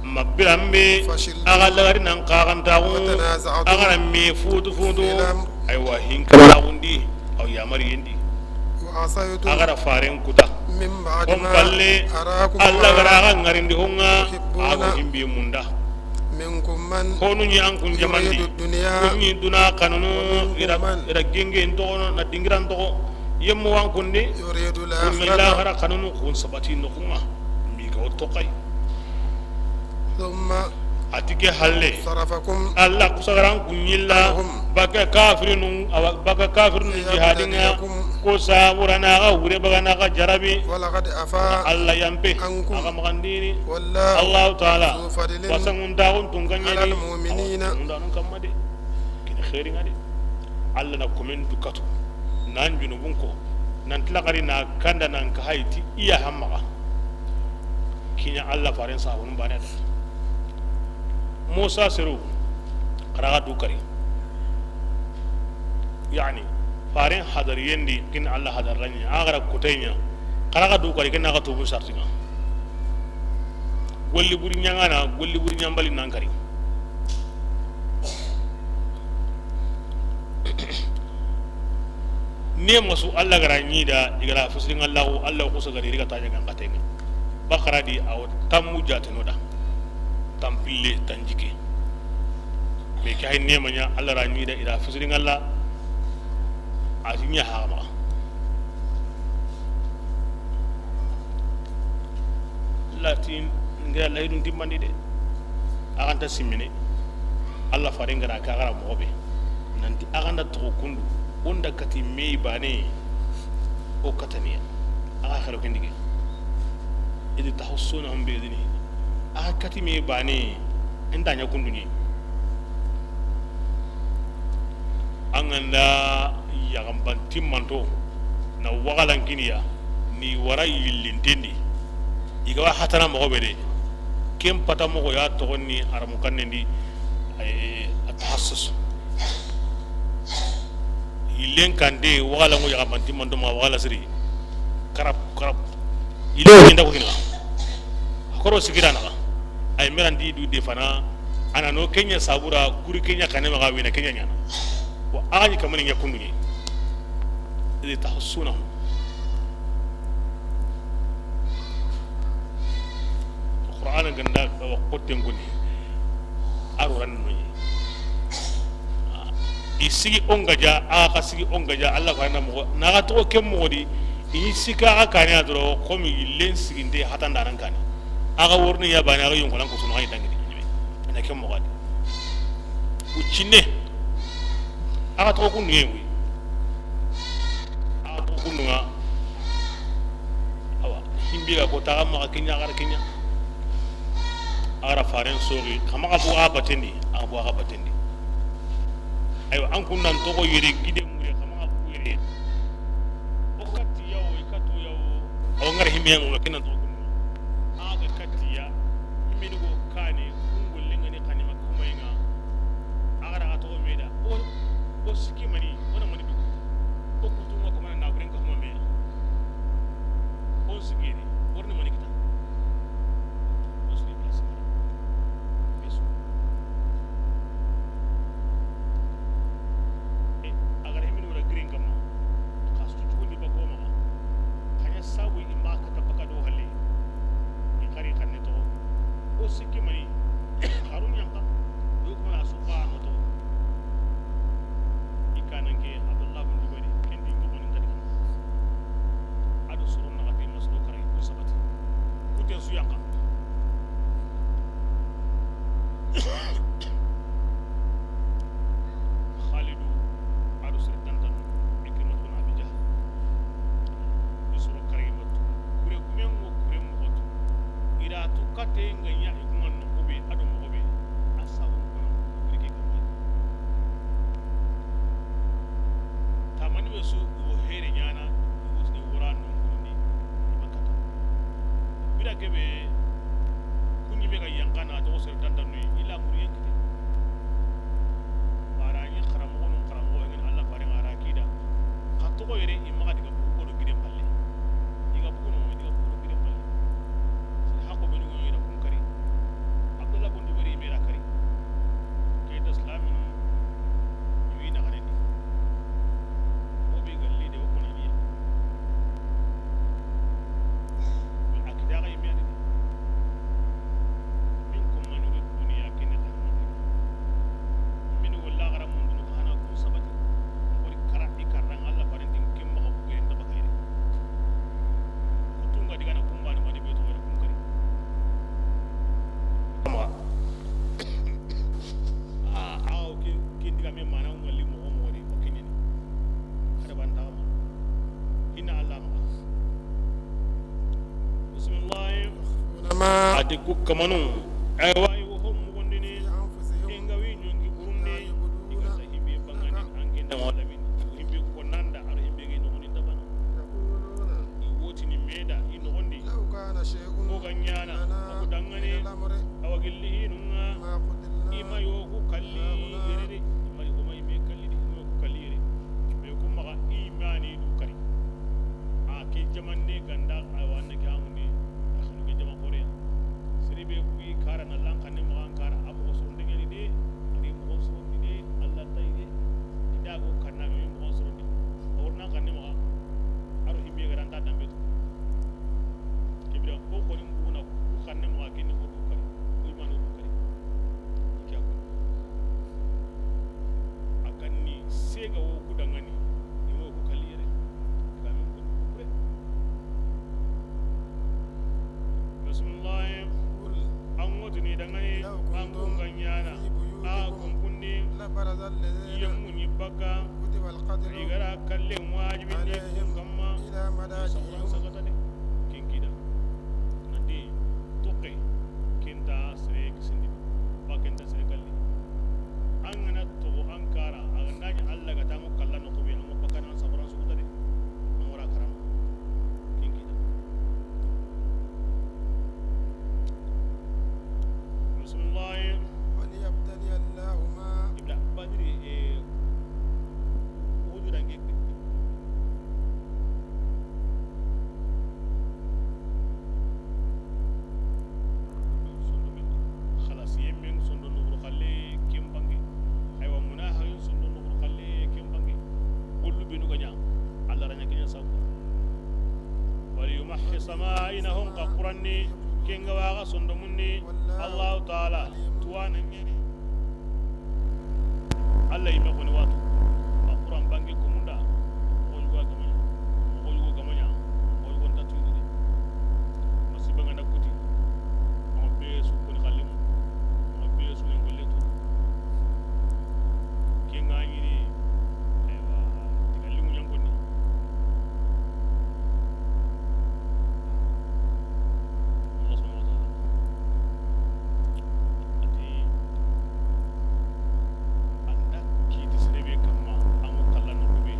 mabbirambe aga lagari nan qagantagu aga rammi futu aywa hinkara gundi aw yamari yendi وعصيتم agara faren kuta من بعد on ما palle أراكم Allah gara الله aga ngarindi honga aga himbe munda منكم من honu ni an kun يريد jamandi الدنيا kunni duna kanunu ira genge ntono na dingiran to yemmo wan kunde يريد kunni الآخرة lahara kanunu kun sabati no kuma mi ga otokay ثم atike halle صرفكم Allah kusagaran kunyilla baka kafirun jihadinga ko saburana ga wure bagana ga jarabi ولقد أفاء Allah yampe عنكم aga magandini والله Allah taala ذو فضل wasangun taun tunganya على ni المؤمنين ndanun kamade kini khairi ngade Allah na komen dukatu nan junubun ko nan tilakari na kanda nan ka haiti iya hamma kinya Allah faren sa wonun bane da Musa siru karaga dukari yani faren hadariyendi kin Allah hadarranya agara kutenya karaga dukari kin naga tubu sartinga golli buri nyangana golli buri nyambali nankari ne masu Allah garanyi da igara fusirin Allah kusa gari riga tanya kan katenga bakara di aw tammu jatinoda tampille tanjike me kay nemanya Allah ranyi da ira fusirin Allah asinya hama latin ngira laydun timmandi de aganta simmine Allah faringara ka gara mobe nanti aganda to kundu onda kati mei bane o kataniya aga khalo kendige idi tahussunahum bi idnihi aga kati mei bane inda nya kundu ni anganda yagamban timmanto na wagalan kiniya ni wara yillintendi igawa hatana mo be de kem pata mo ya to ni aramu kannendi atahassus ilen kande wala ngo yagamban timmanto ma wala siri karab ilen nda ko kina akoro sikira na ay merandi du defana ana no kenya sabura kuri kenya kanema ga wina kenya nyana wa aani kamani nyakundu ni ili tahussunahum Qur'an ganda wa qotten guni aruran no isigi ongaja aka sigi ongaja Allah ko na mo na to kem modi isika aka ne adro komi len siginde hatanda ran kan aga worni ya bani aga yon ko sunu ay dangi ni na kem mo gadi ucine aga to ko ngewi aga to ko nga awa himbiga ko ta ma kenya gar kenya ara faren sori kama abu abatendi ayo an kunnan to ko yere gide mure kama abu yere o katti yawo ikato yawo o ngar himiyan o kinan to kunno aga kattiya himini go kane kungol lengani kanima kumaynga aga to meda o sikki mai harun yanka do kuma sufa no to ikanan ke abdullah bin jubairi kendi ngonin tadi adu surun na gati masdo kare do sabati kuten su yanka khalidu adu sirtantan ikrimatu bin abi jahl yusuru kare matu kure kumen wo kure mo hoto ira to kate nganya ikuman no kobe adu mo kobe asawu kono rike kamai tamani be su wo here nyana wuti wora no ngoni makata bira kebe kunyi be ga yankana to sirtantan no ila muri yakite barani kharamo no kharamo ngin Allah bare ngara kida khatto ko yere imma diga ko do gide balle diga ko no diga ko do gide balle si hakko be no yira kun kari abdullah bin jubairi me ra kari ke da islamin yi na gare ni o be galli de ko na niya min akida ga yimi ade minkum man yurid dunya kin min walla gara mun dun kana ko sabati ko kara ikarran Allah farantin kin ma ko yenda bakayre kutunga diga na kumba ni mani beto wala kun kari kin diga me mana mo li mo mo wadi ko kinni ada banta ma inna Allah ma bismillah ما adiku kamanu ay way wo hom mo gondini أنفسهم inga wi nyongi burunde diga sa himbe bangani ange na wala min himbe ko nanda ar himbe ge no ni dabana يقولون i woti ni meda i no gondi لو كان شيء ko ganyana ko من dangane الأمر awagilli nunga ما قتلنا ima yo ku kalli yerede ima yo mai me kalli di ima ku kalli yere me ku maga imani du kari a ke jamande ganda awanne ke amunde akhinu ke jama korea siribe ku yi kara na lanka ne maga kara abu ko sonde ngeni de adi mo sonde de Allah tay de idago kanna me mo sonde awurna kanne maga aro himbe garanta dambe to kibira ko ko ni nguna ku kanne maga kinni ko du kari ko imani du kari akanni sega wo kudangani iwo ko kaliyere kamin ko kure bismillah قل an wadu ni dangane لو an كنتم ganyana في a بيوتكم kunkunni لبرز الذين yammu ni baka كتب القتل igara kallen wajibin ne kun عليهم kamma إلى sauran مضاجعهم sagata de kinkida nadi tuqi kinta sire kisindi ba kinta sire kalli an gana to an kara a gandaji Allah ga tamu kallan ko be amma baka nan sauran su de an wara karam kinkida bismillah وليبتلي الله ما ibla badri wujudan ge sondo min khalas yemen sondo no khalle kimbange aywa munaha sondo no khalle kimbange kullu binu ganya Allah ranya kenya sabu wal yumahhi samainahum qaqranni kinga waga sondo munni Allah taala tuwana ngeni Allah yime ko ni watu ba Qur'an bangi ko munda ko yugo gamanya ko yugo tatu de masiba ngana kuti mo be su ko ni khalimu mo be su ni goletu ke ngani ni aywa tikalimu nyango ni Allah subhanahu wa ta'ala ati anda kiti sirebe kama amu kala no ko be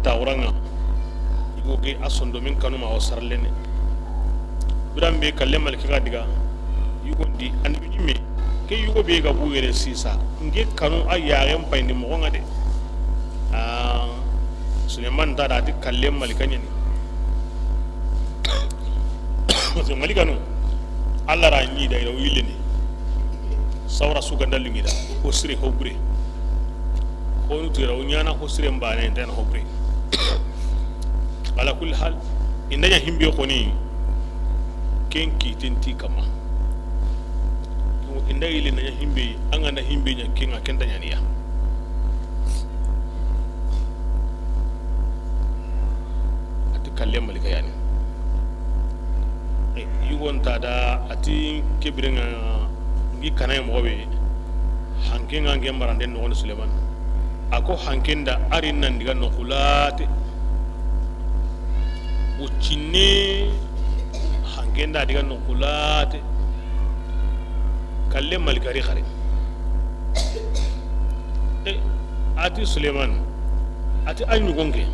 taxuranga igo ke a sondo min kanuma o sarlene biran be kalle malki ga diga yugondi annabi ñimme ke yugo be ga buyere sisa nge kanu a yaren payndi mogonga de suleiman ta da ti kalle malika ñani parce que malika nu allah ra ñi da ira yillene sawra sugandallingi da ko sire hobure ko nu tira o ñana ko sire mbane den hobure ala kulli hal indaña himbe ko ni ken kitenti kama inda ile na himbe an anda himbe nya kinga kenda nya niya ati kalle malika yani yugon tada ati kebirenga ngi kanay mo be hankenga ngi marande no Suleiman ako hankenda arin nan diga no kulate ucine hankenda diga no kulate kalle malikari khare ati Suleiman ati anyugonge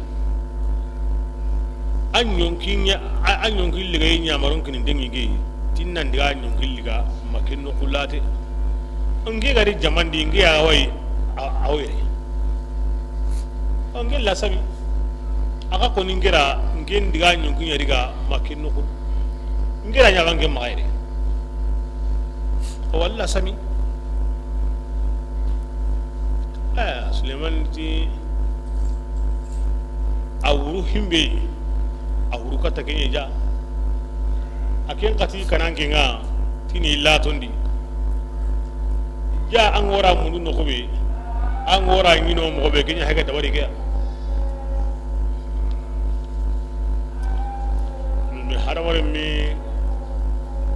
anyonki liga nya maron kin dengi ge tinnan diga anyonki liga makin no kulate ngi gari jamandi ngi awai awere ngi la sami aka ko ningira ngi diga anyonki nya diga makin no kul ngira nya bange maire walla sami Suleiman ti awuru himbe awuru kata kenye ja aken kati kananke nga tini latondi ja an wora mundu nokobe an wora ngino mokobe kenya hega tabari ke mi haramare mi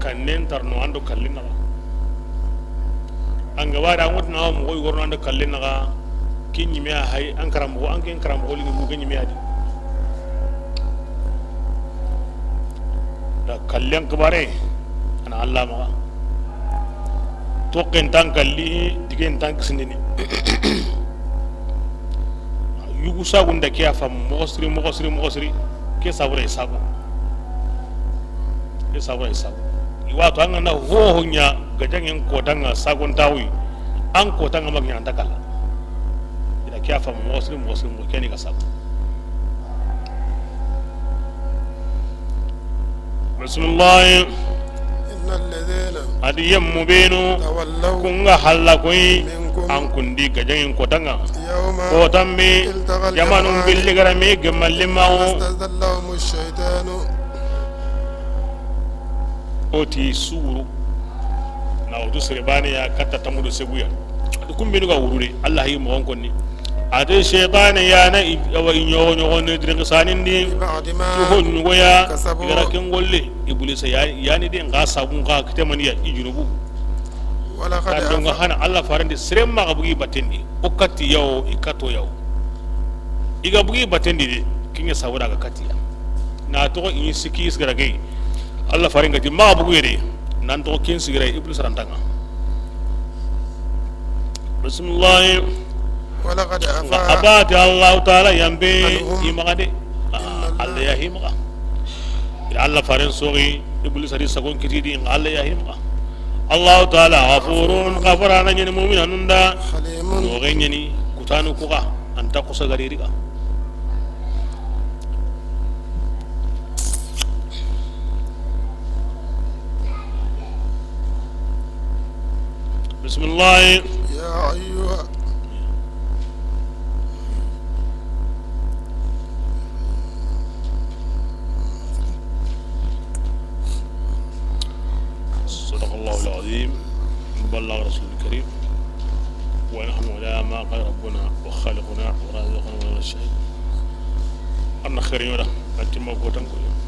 kannen tarno ando kallina an gaba da mutu na mu goyi gorno da kallin naga kin yi miya hay an karamu an kin karamu ligi mu kin yi miya di da kallin kabare ana Allah ma to ken tan kalli digen tan kisini yugu sagun da kiya fam mogosri ke sabure sabu iwato an na hohonya gajangen kotanga sagon tawi an kotanga magnya andakala ida kya fa muslim mo keni ka sabu bismillah innal ladina adiyam mubinu tawallaw kunga halla koy an kundi gajangen kotanga yawma kotambe jamanum billigarame gemallimawo istazallahum ash-shaytanu oti suru na wutu sirebani ya katta tamudo seguya kumbe nuga wurure Allah yi mo konni ade shaytan ya na wa inyo ne dire sanindi ba'di ma to honno ya kasabu igara ken golle iblis ya ni de nga sabun ka kitamani ya ijunubu wala qad ka donga hana Allah farande siremma ga bugi batendi okati yaw ikato yaw iga bugi batendi de kinya sawura ga katiya na to in sikis gara gai Allah faringa ti ma bugu yede nan to kin sigire iblis rantanga bismillah wala qad afa abati Allah taala yambe imagade Allah ya himga Allah farin sogi iblis ari sagon kitidi Allah ya himga Allah taala ghafurun ghafara nan mu'minun da halimun no ganyani kutanu kuga anta kusa gaririga بسم الله يا أيها صدق الله العظيم بلغ رسول الكريم ونحن على ما قال ربنا وخالقنا ورازقنا من الشهيد أنا خير يولا أنت ما قوتن كل